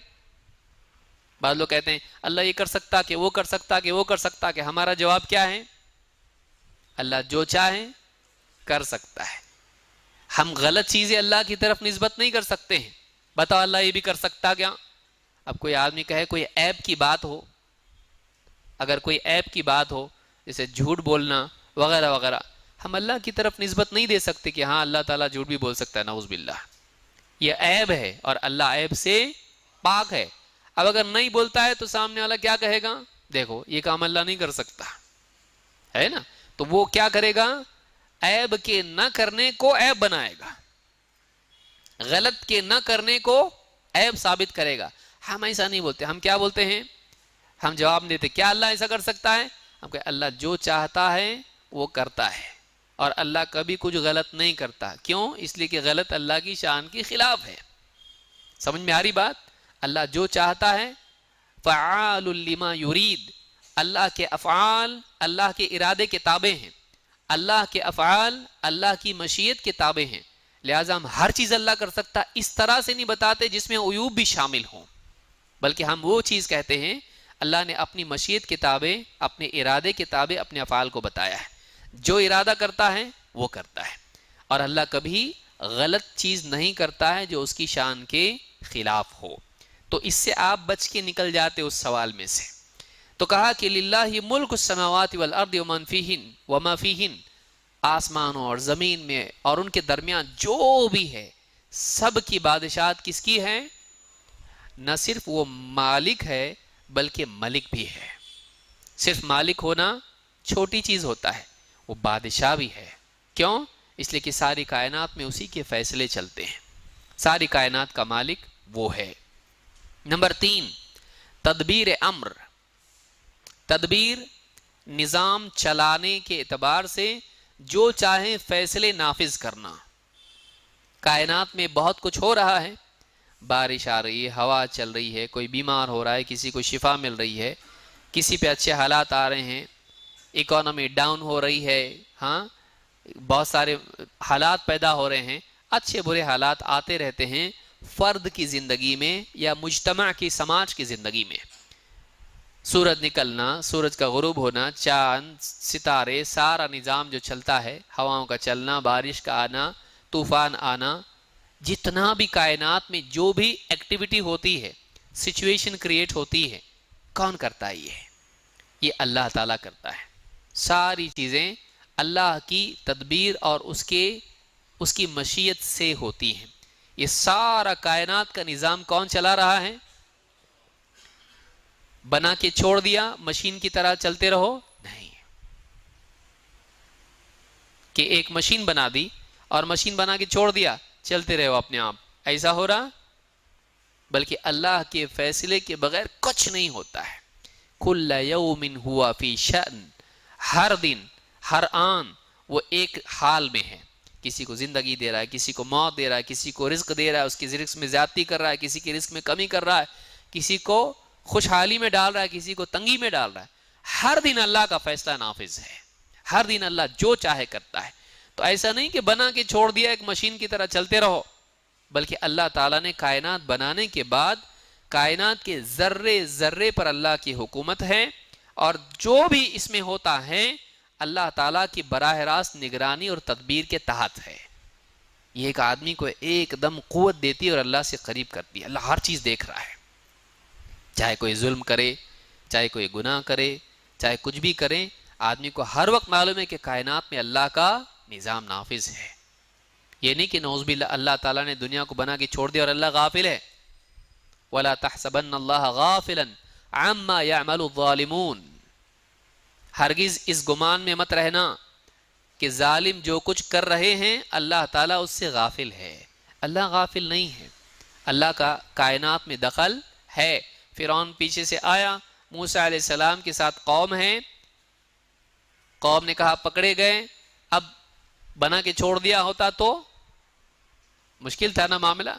بعض لوگ کہتے ہیں اللہ یہ کر سکتا کہ وہ کر سکتا کہ وہ کر سکتا، کہ ہمارا جواب کیا ہے؟ اللہ جو چاہے کر سکتا ہے۔ ہم غلط چیزیں اللہ کی طرف نسبت نہیں کر سکتے ہیں۔ بتاؤ اللہ یہ بھی کر سکتا کیا؟ اب کوئی آدمی کہے کوئی عیب کی بات ہو، اگر کوئی عیب کی بات ہو جیسے جھوٹ بولنا وغیرہ وغیرہ، ہم اللہ کی طرف نسبت نہیں دے سکتے کہ ہاں اللہ تعالیٰ جھوٹ بھی بول سکتا ہے، نعوذ باللہ، یہ عیب ہے اور اللہ عیب سے پاک ہے۔ اب اگر نہیں بولتا ہے تو سامنے والا کیا کہے گا؟ دیکھو یہ کام اللہ نہیں کر سکتا ہے نا، تو وہ کیا کرے گا؟ عیب کے نہ کرنے کو عیب بنائے گا، غلط کے نہ کرنے کو عیب ثابت کرے گا۔ ہم ایسا نہیں بولتے، ہم کیا بولتے ہیں؟ ہم جواب دیتے کیا اللہ ایسا کر سکتا ہے؟ ہم کہتے اللہ جو چاہتا ہے وہ کرتا ہے، اور اللہ کبھی کچھ غلط نہیں کرتا۔ کیوں؟ اس لیے کہ غلط اللہ کی شان کے خلاف ہے۔ سمجھ میں آ رہی بات؟ اللہ جو چاہتا ہے، فعال لما یرید، اللہ کے افعال اللہ کے ارادے کے تابع ہیں، اللہ کے افعال اللہ کی مشیت کے تابع ہیں، لہٰذا ہم ہر چیز اللہ کر سکتا اس طرح سے نہیں بتاتے جس میں عیوب بھی شامل ہوں، بلکہ ہم وہ چیز کہتے ہیں اللہ نے اپنی مشیت کے تابع، اپنے ارادے کے تابع اپنے افعال کو بتایا ہے، جو ارادہ کرتا ہے وہ کرتا ہے، اور اللہ کبھی غلط چیز نہیں کرتا ہے جو اس کی شان کے خلاف ہو۔ تو اس سے آپ بچ کے نکل جاتے اس سوال میں سے۔ تو کہا کہ للہ ملک السماوات والارض وما فیہن آسمانوں اور زمین میں اور ان کے درمیان جو بھی ہے، سب کی بادشاہت کس کی ہے؟ نہ صرف وہ مالک ہے بلکہ ملک بھی ہے۔ صرف مالک ہونا چھوٹی چیز ہوتا ہے، وہ بادشاہ بھی ہے۔ کیوں؟ اس لیے کہ ساری کائنات میں اسی کے فیصلے چلتے ہیں، ساری کائنات کا مالک وہ ہے۔ نمبر 3، تدبیر امر۔ تدبیر نظام چلانے کے اعتبار سے جو چاہے فیصلے نافذ کرنا۔ کائنات میں بہت کچھ ہو رہا ہے، بارش آ رہی ہے، ہوا چل رہی ہے، کوئی بیمار ہو رہا ہے، کسی کو شفا مل رہی ہے، کسی پہ اچھے حالات آ رہے ہیں، اکانومی ڈاؤن ہو رہی ہے، ہاں بہت سارے حالات پیدا ہو رہے ہیں، اچھے برے حالات آتے رہتے ہیں فرد کی زندگی میں یا مجتمع کی، سماج کی زندگی میں۔ سورج نکلنا، سورج کا غروب ہونا، چاند، ستارے، سارا نظام جو چلتا ہے، ہواؤں کا چلنا، بارش کا آنا، طوفان آنا، جتنا بھی کائنات میں جو بھی ایکٹیویٹی ہوتی ہے، سچویشن کریٹ ہوتی ہے، کون کرتا ہے؟ یہ اللہ تعالیٰ کرتا ہے۔ ساری چیزیں اللہ کی تدبیر اور اس کی مشیت سے ہوتی ہیں۔ یہ سارا کائنات کا نظام کون چلا رہا ہے؟ بنا کے چھوڑ دیا مشین کی طرح چلتے رہو؟ نہیں، کہ ایک مشین بنا دی اور مشین بنا کے چھوڑ دیا چلتے رہو اپنے آپ، ایسا ہو رہا؟ بلکہ اللہ کے فیصلے کے بغیر کچھ نہیں ہوتا ہے۔ کل یوم ہوا فی شأن، ہر دن ہر آن وہ ایک حال میں ہے، کسی کو زندگی دے رہا ہے، کسی کو موت دے رہا ہے، کسی کو رزق دے رہا ہے، اس کی رزق میں زیادتی کر رہا ہے، کسی کے رزق میں کمی کر رہا ہے، کسی کو خوشحالی میں ڈال رہا ہے، کسی کو تنگی میں ڈال رہا ہے۔ ہر دن اللہ کا فیصلہ نافذ ہے، ہر دن اللہ جو چاہے کرتا ہے۔ تو ایسا نہیں کہ بنا کے چھوڑ دیا ایک مشین کی طرح چلتے رہو، بلکہ اللہ تعالیٰ نے کائنات بنانے کے بعد کائنات کے ذرے ذرے پر اللہ کی حکومت ہے، اور جو بھی اس میں ہوتا ہے اللہ تعالیٰ کی براہ راست نگرانی اور تدبیر کے تحت ہے۔ یہ ایک آدمی کو ایک دم قوت دیتی ہے اور اللہ سے قریب کرتی ہے۔ اللہ ہر چیز دیکھ رہا ہے، چاہے کوئی ظلم کرے، چاہے کوئی گناہ کرے، چاہے کچھ بھی کرے، آدمی کو ہر وقت معلوم ہے کہ کائنات میں اللہ کا نظام نافذ ہے۔ یہ نہیں کہ نعوذ باللہ اللہ تعالیٰ نے دنیا کو بنا کے چھوڑ دیا اور اللہ غافل ہے۔ وَلَا تَحْسَبَنَّ اللَّهَ غَافِلًا عَمَّا يَعْمَلُ الظَّالِمُونَ، ہرگز اس گمان میں مت رہنا کہ ظالم جو کچھ کر رہے ہیں اللہ تعالیٰ اس سے غافل ہے۔ اللہ غافل نہیں ہے، اللہ کا کائنات میں دخل ہے۔ فرعون پیچھے سے آیا، موسیٰ علیہ السلام کے ساتھ قوم ہے، قوم نے کہا پکڑے گئے، اب بنا کے چھوڑ دیا ہوتا تو مشکل تھا نا معاملہ۔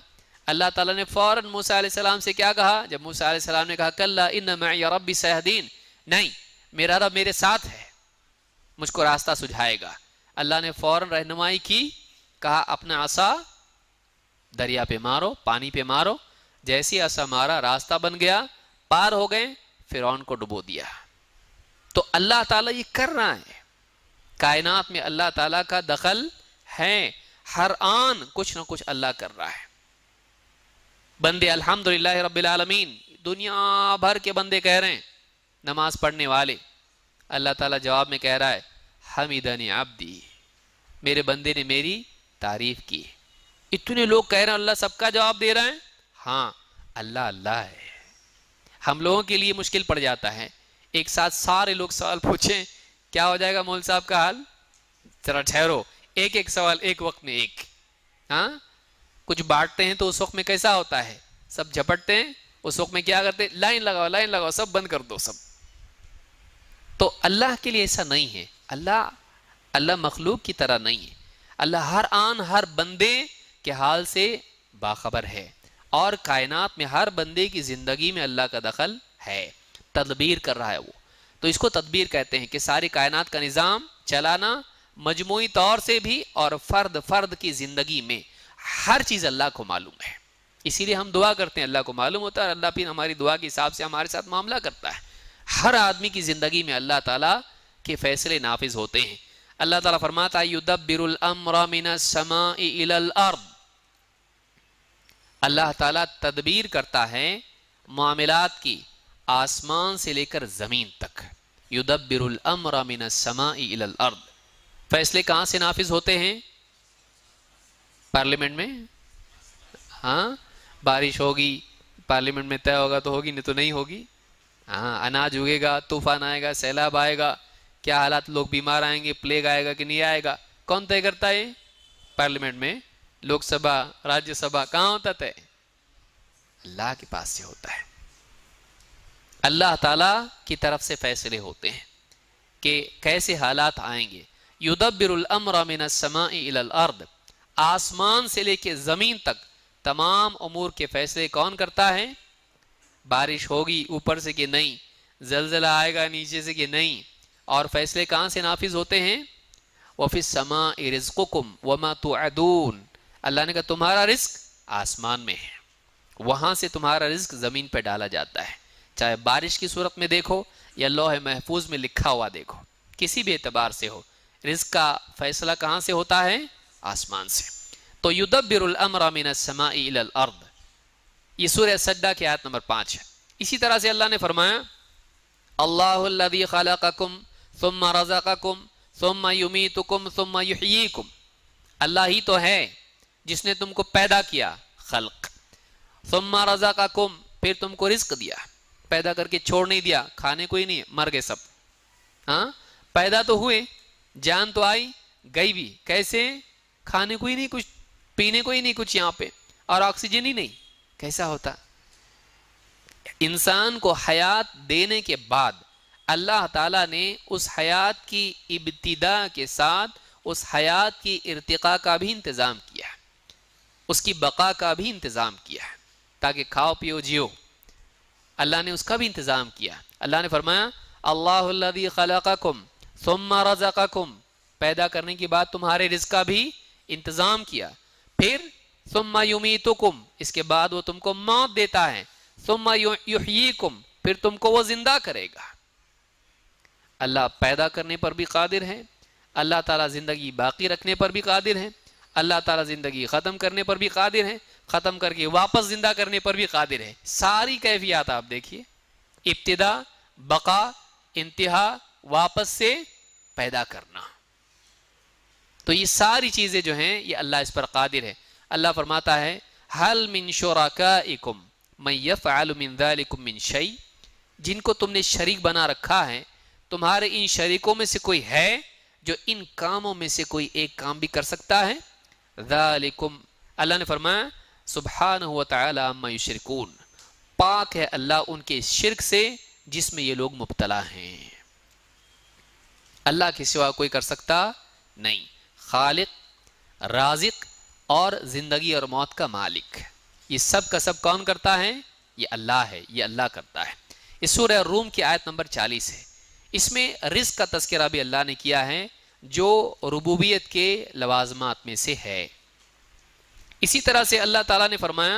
اللہ تعالیٰ نے فوراً موسیٰ علیہ السلام سے کیا کہا؟ جب موسیٰ علیہ السلام نے کہا کلا ان معی ربی سیہدین، نہیں میرا رب میرے ساتھ ہے، مجھ کو راستہ سجھائے گا، اللہ نے فوراً رہنمائی کی، کہا اپنا عصا دریا پہ مارو، پانی پہ مارو، جیسی عصا مارا راستہ بن گیا، پار ہو گئے، فرعون کو ڈبو دیا۔ تو اللہ تعالیٰ یہ کر رہا ہے، کائنات میں اللہ تعالیٰ کا دخل ہے، ہر آن کچھ نہ کچھ اللہ کر رہا ہے۔ بندے الحمدللہ رب العالمین، دنیا بھر کے بندے کہہ رہے ہیں، نماز پڑھنے والے، اللہ تعالیٰ جواب میں کہہ رہا ہے حمیدنی عبدی، میرے بندے نے میری تعریف کی۔ اتنے لوگ کہہ رہے ہیں اللہ سب کا جواب دے رہا ہے، ہاں اللہ اللہ ہے۔ ہم لوگوں کے لیے مشکل پڑ جاتا ہے، ایک ساتھ سارے لوگ سوال پوچھیں کیا ہو جائے گا مول صاحب کا حال؟ ذرا ٹھہرو، ایک ایک سوال ایک وقت میں ایک، ہاں کچھ بانٹتے ہیں تو اس وقت میں کیسا ہوتا ہے، سب جھپٹتے ہیں، اس وقت میں کیا کرتے ہیں لائن لگاؤ سب بند کر دو سب۔ تو اللہ کے لیے ایسا نہیں ہے، اللہ مخلوق کی طرح نہیں ہے، اللہ ہر آن ہر بندے کے حال سے باخبر ہے، اور کائنات میں ہر بندے کی زندگی میں اللہ کا دخل ہے، تدبیر کر رہا ہے وہ۔ تو اس کو تدبیر کہتے ہیں کہ ساری کائنات کا نظام چلانا، مجموعی طور سے بھی اور فرد کی زندگی میں ہر چیز اللہ کو معلوم ہے۔ اسی لیے ہم دعا کرتے ہیں، اللہ کو معلوم ہوتا ہے اور اللہ پھر ہماری دعا کے حساب سے ہمارے ساتھ معاملہ کرتا ہے۔ ہر آدمی کی زندگی میں اللہ تعالیٰ کے فیصلے نافذ ہوتے ہیں۔ اللہ تعالیٰ فرماتا ہے یدبر الامر من السماء الى الارض، اللہ تعالیٰ تدبیر کرتا ہے معاملات کی آسمان سے لے کر زمین تک۔ یدبر الامر من السماء الى الارض، فیصلے کہاں سے نافذ ہوتے ہیں؟ پارلیمنٹ میں. ہاں بارش ہوگی پارلیمنٹ میں طے ہوگا تو ہوگی، نہیں تو نہیں ہوگی. ہاں اناج اگے گا، طوفان آئے گا، سیلاب آئے گا، کیا حالات، لوگ بیمار آئیں گے، پلیگ آئے گا کہ نہیں آئے گا، کون طے کرتا ہے؟ پارلیمنٹ میں. لوک سبھا، راجیہ سبھا کہاں ہوتا طے؟ اللہ کے پاس سے ہوتا ہے. اللہ تعالی کی طرف سے فیصلے ہوتے ہیں کہ کیسے حالات آئیں گے. یدبر الامر من السماء الى الارض، آسمان سے لے کے زمین تک تمام امور کے فیصلے کون کرتا ہے؟ بارش ہوگی اوپر سے کہ نہیں، زلزلہ آئے گا نیچے سے کہ نہیں، اور فیصلے کہاں سے نافذ ہوتے ہیں؟ وَفِي السَّمَاءِ رِزْقُكُمْ وَمَا تُوعَدُونَ، اللہ نے کہا تمہارا رزق آسمان میں ہے، وہاں سے تمہارا رزق زمین پہ ڈالا جاتا ہے. چاہے بارش کی صورت میں دیکھو یا لوح محفوظ میں لکھا ہوا دیکھو، کسی بھی اعتبار سے ہو، رزق کا فیصلہ کہاں سے ہوتا ہے؟ آسمان سے. تو یدبر الامر من السماء الى الارض، یہ سورہ سجدہ کی آیت نمبر 5 ہے. اسی طرح سے اللہ نے فرمایا اللہ الذی خلقکم ثم رزقکم ثم یمیتکم ثم یحییکم، اللہ ہی تو ہے جس نے تم کو پیدا کیا، خلق، ثم رزقکم، پھر تم کو رزق دیا، پیدا کر کے چھوڑ نہیں دیا، کھانے کو ہی نہیں، مر گئے سب. ہاں پیدا تو ہوئے، جان تو آئی، گئی بھی، کیسے؟ کھانے کو ہی نہیں کچھ، پینے کو ہی نہیں کچھ یہاں پہ، اور آکسیجن ہی نہیں، کیسا ہوتا؟ انسان کو حیات دینے کے بعد اللہ تعالیٰ نے اس حیات کی ابتدا کے ساتھ اس حیات کی ارتقاء کا بھی انتظام کیا ہے، اس کی بقا کا بھی انتظام کیا ہے، تاکہ کھاؤ پیو جیو، اللہ نے اس کا بھی انتظام کیا. اللہ نے فرمایا اللہ الذی خلقکم ثم رزقکم، پیدا کرنے کے بعد تمہارے رزق کا بھی انتظام کیا، پھر ثم یمیتکم، اس کے بعد وہ تم کو موت دیتا ہے، ثم یحییکم، پھر تم کو وہ زندہ کرے گا. اللہ پیدا کرنے پر بھی قادر ہے، اللہ تعالیٰ زندگی باقی رکھنے پر بھی قادر ہے، اللہ تعالیٰ زندگی ختم کرنے پر بھی قادر ہے، ختم کر کے واپس زندہ کرنے پر بھی قادر ہے. ساری کیفیات آپ دیکھیے، ابتدا، بقا، انتہا، واپس سے پیدا کرنا. تو یہ ساری چیزیں جو ہیں یہ اللہ اس پر قادر ہے. اللہ فرماتا ہے هل من شرکائکم من یفعل من ذلکم من شیء، جن کو تم نے شریک بنا رکھا ہے، تمہارے ان شریکوں میں سے کوئی ہے جو ان کاموں میں سے کوئی ایک کام بھی کر سکتا ہے؟ ذالکم، اللہ نے فرمایا سبحانہ وتعالی عما یشرکون، پاک ہے اللہ ان کے شرک سے جس میں یہ لوگ مبتلا ہیں. اللہ کے سوا کوئی کر سکتا نہیں. خالق، رازق اور زندگی اور موت کا مالک، یہ سب کا سب کون کرتا ہے؟ یہ اللہ ہے، یہ اللہ کرتا ہے. اس سورہ روم کی آیت نمبر 40 ہے، اس میں رزق کا تذکرہ بھی اللہ نے کیا ہے جو ربوبیت کے لوازمات میں سے ہے. اسی طرح سے اللہ تعالیٰ نے فرمایا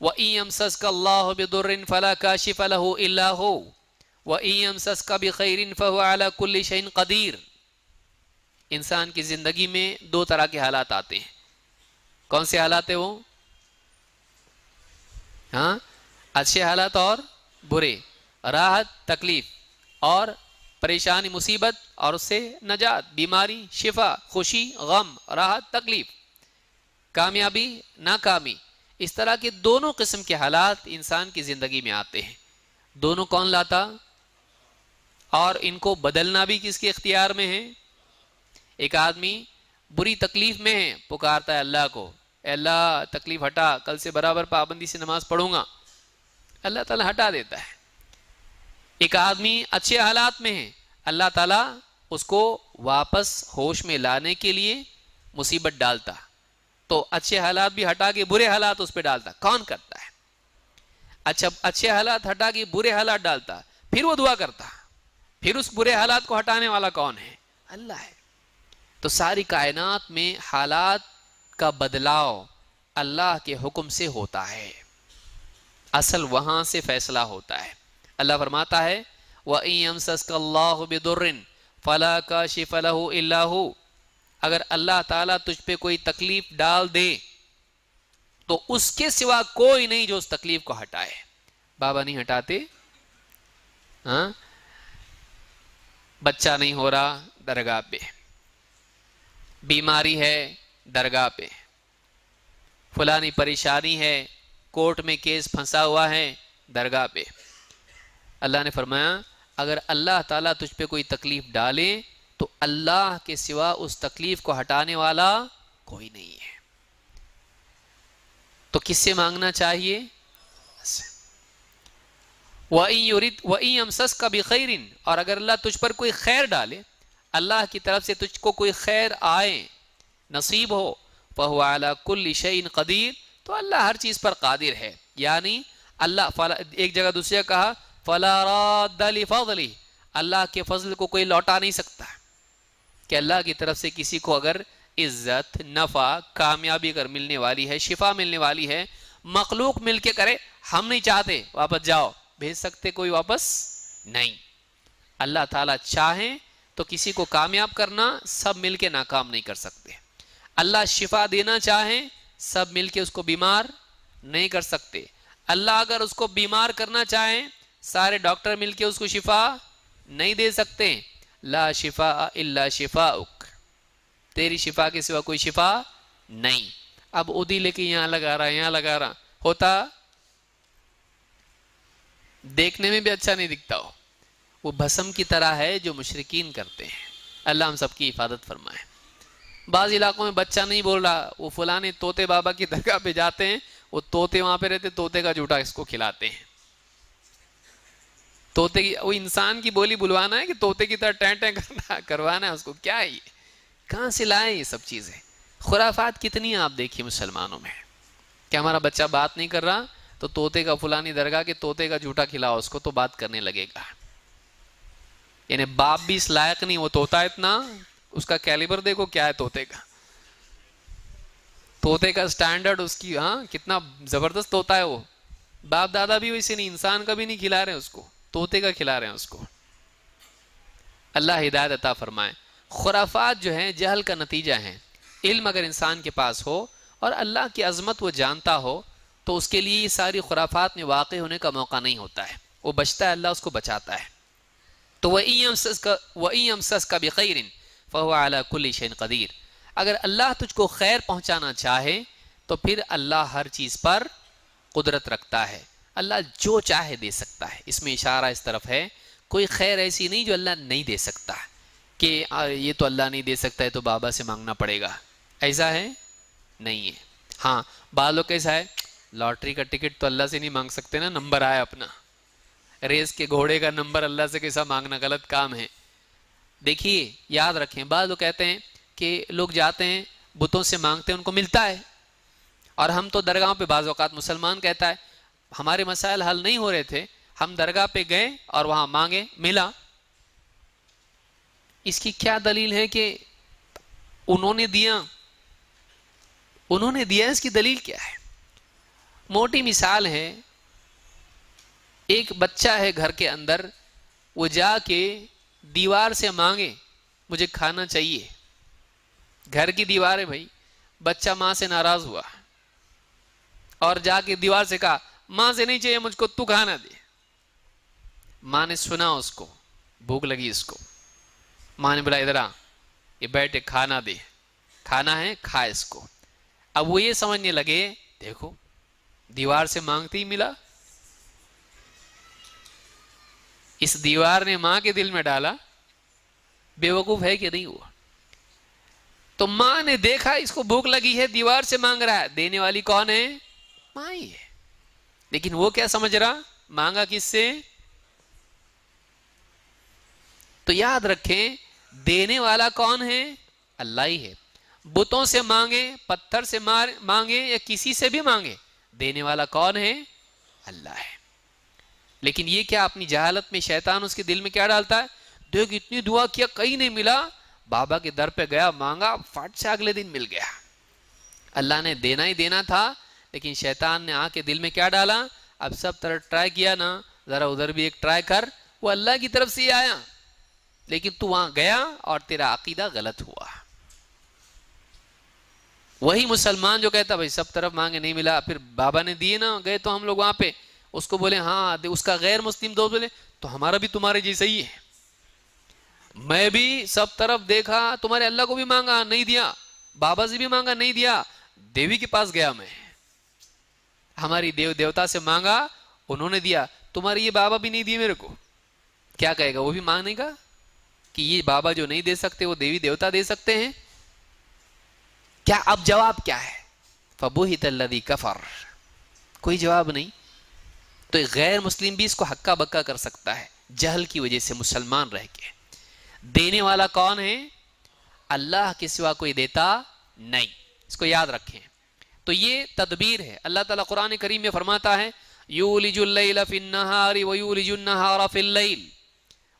وَإِن يَمْسَسْكَ اللَّهُ بِضُرٍّ فَلَا كَاشِفَ لَهُ إِلَّا هُوَ وَإِن يَمْسَسْكَ بِخَيْرٍ فَهُوَ عَلَى كُلِّ شَيْءٍ قَدِيرٌ. انسان کی زندگی میں دو طرح کے حالات آتے ہیں. کون سے حالات ہیں وہ؟ ہاں اچھے حالات اور برے، راحت، تکلیف اور پریشانی، مصیبت اور اس سے نجات، بیماری، شفا، خوشی، غم، راحت، تکلیف، کامیابی، ناکامی. اس طرح کے دونوں قسم کے حالات انسان کی زندگی میں آتے ہیں. دونوں کون لاتا؟ اور ان کو بدلنا بھی کس کے اختیار میں ہے؟ ایک آدمی بری تکلیف میں ہے، پکارتا ہے اللہ کو، اے اللہ تکلیف ہٹا، کل سے برابر پابندی سے نماز پڑھوں گا، اللہ تعالیٰ ہٹا دیتا ہے. ایک آدمی اچھے حالات میں ہے، اللہ تعالیٰ اس کو واپس ہوش میں لانے کے لیے مصیبت ڈالتا، تو اچھے حالات بھی ہٹا کے برے حالات اس پہ ڈالتا. کون کرتا ہے؟ اچھا اچھے حالات ہٹا کے برے حالات ڈالتا، پھر وہ دعا کرتا، پھر اس برے حالات کو ہٹانے والا کون ہے؟ اللہ ہے. تو ساری کائنات میں حالات کا بدلاؤ اللہ کے حکم سے ہوتا ہے، اصل وہاں سے فیصلہ ہوتا ہے. اللہ فرماتا ہے وَإِن يَمْسَسْكَ اللَّهُ بِضُرٍّ فَلَا كَاشِفَ لَهُ إِلَّا هُوَ، اگر اللہ تعالیٰ تجھ پہ کوئی تکلیف ڈال دے تو اس کے سوا کوئی نہیں جو اس تکلیف کو ہٹائے. بابا نہیں ہٹاتے، ہاں بچہ نہیں ہو رہا درگاہ پہ، بیماری ہے درگاہ پہ، فلانی پریشانی ہے، کورٹ میں کیس پھنسا ہوا ہے درگاہ پہ۔ اللہ نے فرمایا اگر اللہ تعالیٰ تجھ پہ کوئی تکلیف ڈالے تو اللہ کے سوا اس تکلیف کو ہٹانے والا کوئی نہیں ہے۔ تو کس سے مانگنا چاہیے؟ وَإِن يَمْسَسْكَ بِخَيْرٍ، اور اگر اللہ تجھ پر کوئی خیر ڈالے، اللہ کی طرف سے تجھ کو کوئی خیر آئے، نصیب ہو، فَهُوَ عَلَى كُلِّ شَيْءٍ قَدِيرٌ، تو اللہ ہر چیز پر قادر ہے۔ یعنی اللہ ایک جگہ دوسری جگہ کہا فَلَا رَادَّ لِفَضْلِهِ، اللہ کے فضل کو کوئی لوٹا نہیں سکتا، کہ اللہ کی طرف سے کسی کو اگر عزت، نفع، کامیابی اگر ملنے والی ہے، شفا ملنے والی ہے، مخلوق مل کے کرے ہم نہیں چاہتے واپس جاؤ، بھیج سکتے کوئی واپس نہیں۔ اللہ تعالیٰ چاہیں تو کسی کو کامیاب کرنا، سب مل کے ناکام نہیں کر سکتے۔ اللہ شفا دینا چاہیں، سب مل کے اس کو بیمار نہیں کر سکتے۔ اللہ اگر اس کو بیمار کرنا چاہیں، سارے ڈاکٹر مل کے اس کو شفا نہیں دے سکتے۔ لا شفاء الا شفاؤک، تیری شفا کے سوا کوئی شفا نہیں۔ اب ادی لے کے یہاں لگا رہا، یہاں لگا رہا، ہوتا دیکھنے میں بھی اچھا نہیں دکھتا ہو، وہ بھسم کی طرح ہے جو مشرکین کرتے ہیں۔ اللہ ہم سب کی حفاظت فرمائے۔ بعض علاقوں میں بچہ نہیں بول رہا، وہ فلانے طوطے بابا کی درگاہ پہ جاتے ہیں، وہ طوطے وہاں پہ رہتے، طوطے کا جھوٹا اس کو کھلاتے ہیں۔ طوطے کی، وہ انسان کی بولی بلوانا ہے کہ طوطے کی طرح ٹیں ٹیں کروانا ہے اس کو، کیا ہے یہ؟ کہاں سے لائے یہ سب چیزیں؟ خرافات کتنی آپ دیکھیے مسلمانوں میں، کہ ہمارا بچہ بات نہیں کر رہا تو طوطے کا فلانی درگاہ کے طوطے کا جھوٹا کھلاؤ اس کو تو بات کرنے لگے گا۔ یعنی باپ بھی اس لائق نہیں، وہ طوطا اتنا، اس کا کیلیبر دیکھو کیا ہے طوطے کا، طوطے کا سٹینڈرڈ اس کی، ہاں کتنا زبردست طوطا ہے وہ۔ باپ دادا بھی ویسے نہیں، انسان کا بھی نہیں کھلا رہے اس کو، طوطے کا کھلا رہے ہیں اس کو۔ اللہ ہدایت عطا فرمائے۔ خرافات جو ہیں جہل کا نتیجہ ہیں۔ علم اگر انسان کے پاس ہو اور اللہ کی عظمت وہ جانتا ہو تو اس کے لیے یہ ساری خرافات میں واقع ہونے کا موقع نہیں ہوتا ہے، وہ بچتا ہے، اللہ اس کو بچاتا ہے۔ تو وَإِن يَمْسَسْكَ بِخَيْرٍ فَهُوَ عَلَى كُلِّ شَيْءٍ قَدِيرٌ، اگر اللہ تجھ کو خیر پہنچانا چاہے تو پھر اللہ ہر چیز پر قدرت رکھتا ہے، اللہ جو چاہے دے سکتا ہے۔ اس میں اشارہ اس طرف ہے، کوئی خیر ایسی نہیں جو اللہ نہیں دے سکتا، کہ یہ تو اللہ نہیں دے سکتا ہے تو بابا سے مانگنا پڑے گا، ایسا ہے نہیں ہے۔ ہاں بعض لوگ کیسا ہے، لاٹری کا ٹکٹ تو اللہ سے نہیں مانگ سکتے نا، نمبر آیا اپنا، ریس کے گھوڑے کا نمبر اللہ سے کیسا مانگنا، غلط کام ہے۔ دیکھیے یاد رکھیں، بعض لوگ کہتے ہیں کہ لوگ جاتے ہیں بتوں سے مانگتے ہیں ان کو ملتا ہے، اور ہم تو درگاہوں پہ، بعض اوقات مسلمان کہتا ہے ہمارے مسائل حل نہیں ہو رہے تھے، ہم درگاہ پہ گئے اور وہاں مانگے ملا۔ اس کی کیا دلیل ہے کہ انہوں نے دیا، اس کی دلیل کیا ہے؟ موٹی مثال ہے، ایک بچہ ہے گھر کے اندر، وہ جا کے دیوار سے مانگے مجھے کھانا چاہیے، گھر کی دیوار ہے بھائی، بچہ ماں سے ناراض ہوا اور جا کے دیوار سے کہا ماں سے نہیں چاہیے مجھ کو، تو کھانا دے۔ ماں نے سنا، اس کو بھوک لگی، اس کو ماں نے بولا ادھر آ، یہ بیٹھے کھانا دے، کھانا ہے کھا اس کو۔ اب وہ یہ سمجھنے لگے دیکھو دیوار سے مانگتے ہی ملا، اس دیوار نے ماں کے دل میں ڈالا، بے وقوف ہے کہ نہیں ہوا؟ تو ماں نے دیکھا اس کو بھوک لگی ہے، دیوار سے مانگ رہا ہے، دینے والی کون ہے؟ ماں ہی ہے۔ لیکن وہ کیا سمجھ رہا، مانگا کس سے؟ تو یاد رکھیں دینے والا کون ہے؟ اللہ ہی ہے۔ بتوں سے مانگے، پتھر سے مانگے یا کسی سے بھی مانگے، دینے والا کون ہے؟ اللہ ہے۔ لیکن یہ کیا اپنی جہالت میں شیطان اس کے دل میں کیا ڈالتا ہے، دیکھ اتنی دعا کیا کہیں نہیں ملا، بابا کے در پہ گیا مانگا، فٹ سے اگلے دن مل گیا۔ اللہ نے دینا ہی دینا تھا، لیکن شیطان نے آ کے دل میں کیا ڈالا، اب سب طرح ٹرائی کیا نا، ذرا ادھر بھی ایک ٹرائی کر، وہ اللہ کی طرف سے ہی آیا، لیکن تو وہاں گیا اور تیرا عقیدہ غلط ہوا۔ وہی مسلمان جو کہتا بھائی سب طرف مانگے نہیں ملا، پھر بابا نے دیے نا، گئے تو ہم لوگ وہاں پہ، اس کو بولے ہاں، اس کا غیر مسلم دوست بولے تو ہمارا بھی تمہارے جیسا ہی ہے، میں بھی سب طرف دیکھا، تمہارے اللہ کو بھی مانگا نہیں دیا، بابا سے بھی مانگا نہیں دیا، دیوی کے پاس گیا میں، ہماری دیوتا سے مانگا انہوں نے دیا، تمہارے یہ بابا بھی نہیں دیے میرے کو، کیا کہے گا؟ وہ بھی مانگنے گا کہ یہ بابا جو نہیں دے سکتے وہ دیوی دیوتا دے سکتے ہیں؟ کیا اب جواب کیا ہے؟ فَبُهِتَ الَّذِي كَفَرَ، کوئی جواب نہیں۔ تو ایک غیر مسلم بھی اس کو ہکا بکا کر سکتا ہے جہل کی وجہ سے، مسلمان رہ کے۔ دینے والا کون ہے؟ اللہ کے سوا کوئی دیتا نہیں، اس کو یاد رکھیں۔ تو یہ تدبیر ہے۔ اللہ تعالیٰ قرآن کریم میں فرماتا ہے یولج اللیل فی النہار ویولج النہار فی اللیل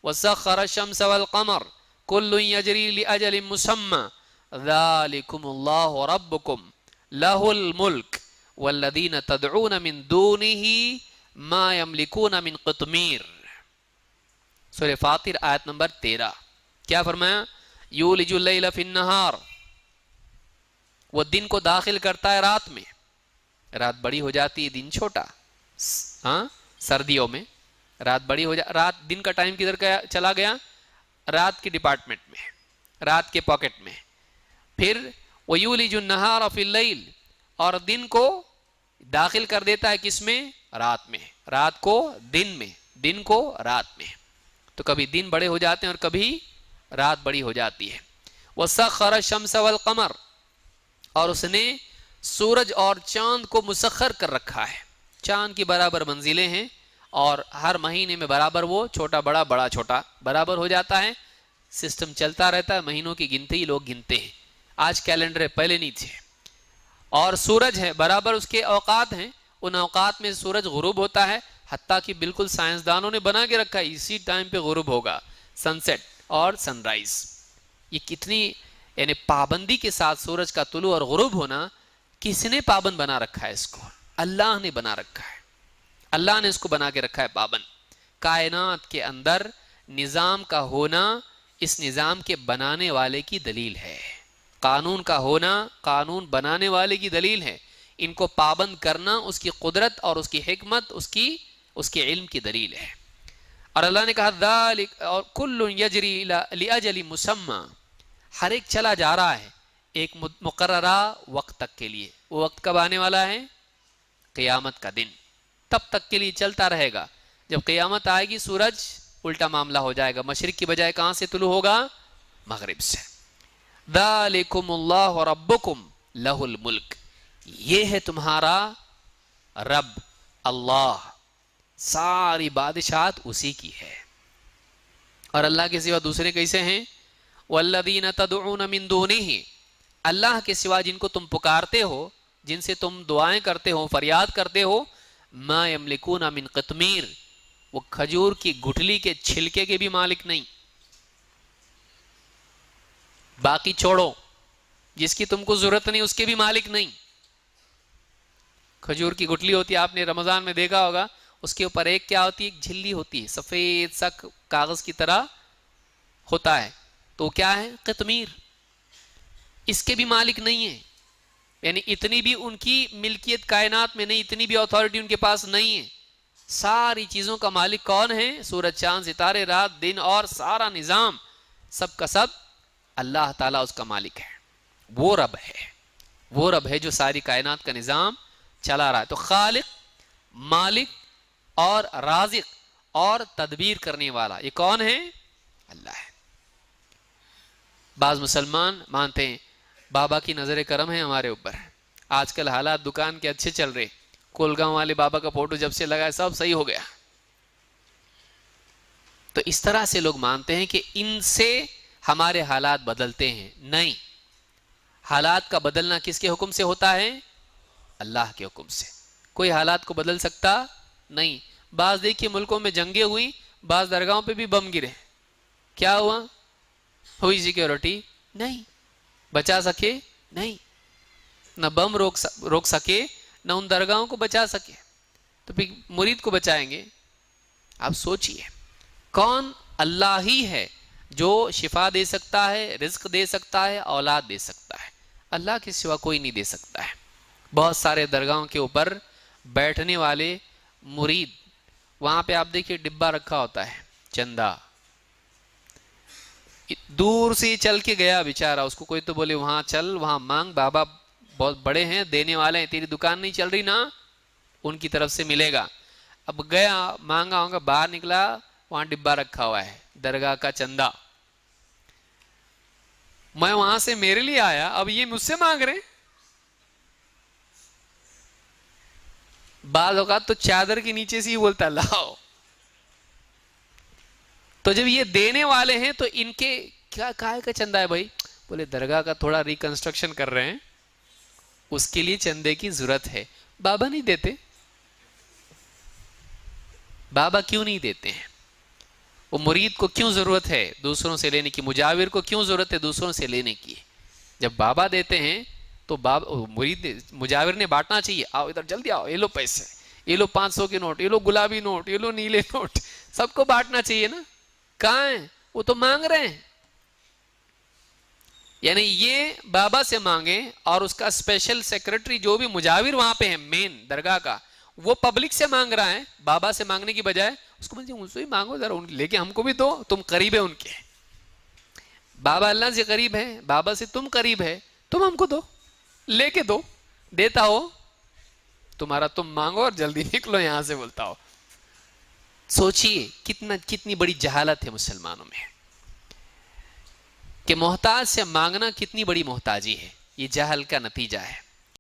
وسخر الشمس والقمر کل یجری لأجل مسمى ذالکم اللہ ربکم لہ الملک والذین تدعون من دونہ ما یملکون من قطمیر۔ سورہ فاطر آیت نمبر 13۔ کیا فرمایا؟ یولج اللیل فی النہار، وہ دن کو داخل کرتا ہے رات میں، رات بڑی ہو جاتی ہے دن چھوٹا، ہاں سردیوں میں رات بڑی ہو رات دن کا ٹائم کدھر چلا گیا؟ رات کے ڈپارٹمنٹ میں، رات کے پاکٹ میں۔ پھر وَيُولِجُ النَّهَارَ فِي اللَّيْلِ، اور دن کو داخل کر دیتا ہے کس میں؟ رات میں، رات کو دن میں، دن کو رات میں۔ تو کبھی دن بڑے ہو جاتے ہیں اور کبھی رات بڑی ہو جاتی ہے۔ وَسَخَّرَ الشَّمْسَ وَالْقَمَرَ، اور اس نے سورج اور چاند کو مسخر کر رکھا ہے، چاند کی برابر منزلیں ہیں اور ہر مہینے میں برابر وہ چھوٹا بڑا بڑا چھوٹا برابر ہو جاتا ہے، سسٹم چلتا رہتا ہے، مہینوں کی گنتی ہی لوگ گنتے ہیں، آج کیلنڈر ہے پہلے نہیں تھے۔ اور سورج ہے برابر اس کے اوقات ہیں، ان اوقات میں سورج غروب ہوتا ہے، حتیٰ کہ بالکل سائنسدانوں نے بنا کے رکھا ہے اسی ٹائم پہ غروب ہوگا، سن سیٹ اور سن رائز۔ یہ کتنی یعنی پابندی کے ساتھ سورج کا طلوع اور غروب ہونا، کس نے پابند بنا رکھا ہے اس کو؟ اللہ نے بنا رکھا ہے، اللہ نے اس کو بنا کے رکھا ہے پابند۔ کائنات کے اندر نظام کا ہونا اس نظام کے بنانے والے کی دلیل ہے، قانون کا ہونا قانون بنانے والے کی دلیل ہے، ان کو پابند کرنا اس کی قدرت اور اس کی حکمت، اس کے علم کی دلیل ہے۔ اور اللہ نے کہا ذالک، اور کل یجری لاجل مسمى، ہر ایک چلا جا رہا ہے ایک مقررہ وقت تک کے لیے۔ وہ وقت کب آنے والا ہے؟ قیامت کا دن، تب تک کے لیے چلتا رہے گا۔ جب قیامت آئے گی سورج الٹا معاملہ ہو جائے گا، مشرق کی بجائے کہاں سے طلوع ہوگا؟ مغرب سے۔ ذالکم اللہ ربکم لہ الملک، یہ ہے تمہارا رب اللہ، ساری بادشاہت اسی کی ہے۔ اور اللہ کے سوا دوسرے کیسے ہیں؟ والذین تدعون من دونہ، اللہ کے سوا جن کو تم پکارتے ہو، جن سے تم دعائیں کرتے ہو، فریاد کرتے ہو، ما یملکون من قطمیر، وہ کھجور کی گٹھلی کے چھلکے کے بھی مالک نہیں۔ باقی چھوڑو، جس کی تم کو ضرورت نہیں اس کے بھی مالک نہیں۔ کھجور کی گٹھلی ہوتی ہے، آپ نے رمضان میں دیکھا ہوگا، اس کے اوپر ایک کیا ہوتی ہے؟ ایک جھلی ہوتی ہے، سفید سا کاغذ کی طرح ہوتا ہے، تو کیا ہے؟ قطمیر۔ اس کے بھی مالک نہیں ہے، یعنی اتنی بھی ان کی ملکیت کائنات میں نہیں، اتنی بھی اتھارٹی ان کے پاس نہیں ہے۔ ساری چیزوں کا مالک کون ہے؟ سورج چاند ستارے رات دن اور سارا نظام، سب کا سب اللہ تعالیٰ اس کا مالک ہے۔ وہ رب ہے، وہ رب ہے جو ساری کائنات کا نظام چلا رہا ہے۔ تو خالق، مالک اور رازق اور تدبیر کرنے والا، یہ کون ہے؟ اللہ ہے۔ بعض مسلمان مانتے ہیں بابا کی نظر کرم ہے ہمارے اوپر، آج کل حالات دکان کے اچھے چل رہے، کولگاؤں والے بابا کا فوٹو جب سے لگا ہے سب صحیح ہو گیا۔ تو اس طرح سے لوگ مانتے ہیں کہ ان سے ہمارے حالات بدلتے ہیں، نہیں، حالات کا بدلنا کس کے حکم سے ہوتا ہے؟ اللہ کے حکم سے۔ کوئی حالات کو بدل سکتا نہیں۔ بعض دیکھیے ملکوں میں جنگیں ہوئی، بعض درگاہوں پہ بھی بم گرے، کیا ہوا؟ ہوئی سیکیورٹی؟ نہیں۔ بچا سکے؟ نہیں، نہ بم روک سکے نہ ان درگاہوں کو بچا سکے، تو پھر مرید کو بچائیں گے؟ آپ سوچئے، کون؟ اللہ ہی ہے جو شفا دے سکتا ہے، رزق دے سکتا ہے، اولاد دے سکتا ہے، اللہ کے سوا کوئی نہیں دے سکتا ہے۔ بہت سارے درگاہوں کے اوپر بیٹھنے والے مرید، وہاں پہ آپ دیکھیے ڈبہ رکھا ہوتا ہے چندہ، دور سے چل کے گیا بیچارہ، اس کو کوئی تو بولے وہاں چل وہاں مانگ، بابا بہت بڑے ہیں دینے والے ہیں، تیری دکان نہیں چل رہی نا، ان کی طرف سے ملے گا۔ اب گیا مانگا ہوگا، باہر نکلا وہاں ڈبہ رکھا ہوا ہے درگاہ کا چندہ، میں وہاں سے میرے لیے آیا، اب یہ مجھ سے مانگ رہے ہیں۔ بعض اوقات تو چادر کے نیچے سے ہی بولتا لاؤ۔ تو جب یہ دینے والے ہیں تو ان کے کیا کائے کا چندہ ہے بھائی؟ بولے درگاہ کا تھوڑا ریکنسٹرکشن کر رہے ہیں، اس کے لیے چندے کی ضرورت ہے۔ بابا نہیں دیتے، بابا کیوں نہیں دیتے ہیں؟ وہ مرید کو کیوں ضرورت ہے دوسروں سے لینے کی؟ مجاور کو کیوں ضرورت ہے دوسروں سے لینے کی؟ جب بابا دیتے ہیں تو مرید مجاور نے بانٹنا چاہیے، آؤ ادھر جلدی آؤ، یہ لو پیسے، یہ لو 500 کے نوٹ، یہ لو گلابی نوٹ، یہ لو نیلے نوٹ، سب کو بانٹنا چاہیے نا۔ کہاں ہیں وہ؟ تو مانگ رہے ہیں۔ یعنی یہ بابا سے مانگیں، اور اس کا اسپیشل سیکرٹری جو بھی مجاور وہاں پہ ہے مین درگاہ کا، وہ پبلک سے مانگ رہا ہے، بابا سے مانگنے کی بجائے اس کو بولتے ان سے ہی مانگو ذرا، لیکن ہم کو بھی دو، تم قریب ہے ان کے۔ بابا اللہ سے قریب ہے، بابا سے تم قریب ہے، تم ہم کو دو، لے کے دو، دیتا ہو تمہارا تم مانگو اور جلدی نکلو یہاں سے، بولتا ہو۔ سوچئے کتنی بڑی جہالت ہے مسلمانوں میں، کہ محتاج سے مانگنا کتنی بڑی محتاجی ہے، یہ جہل کا نتیجہ ہے۔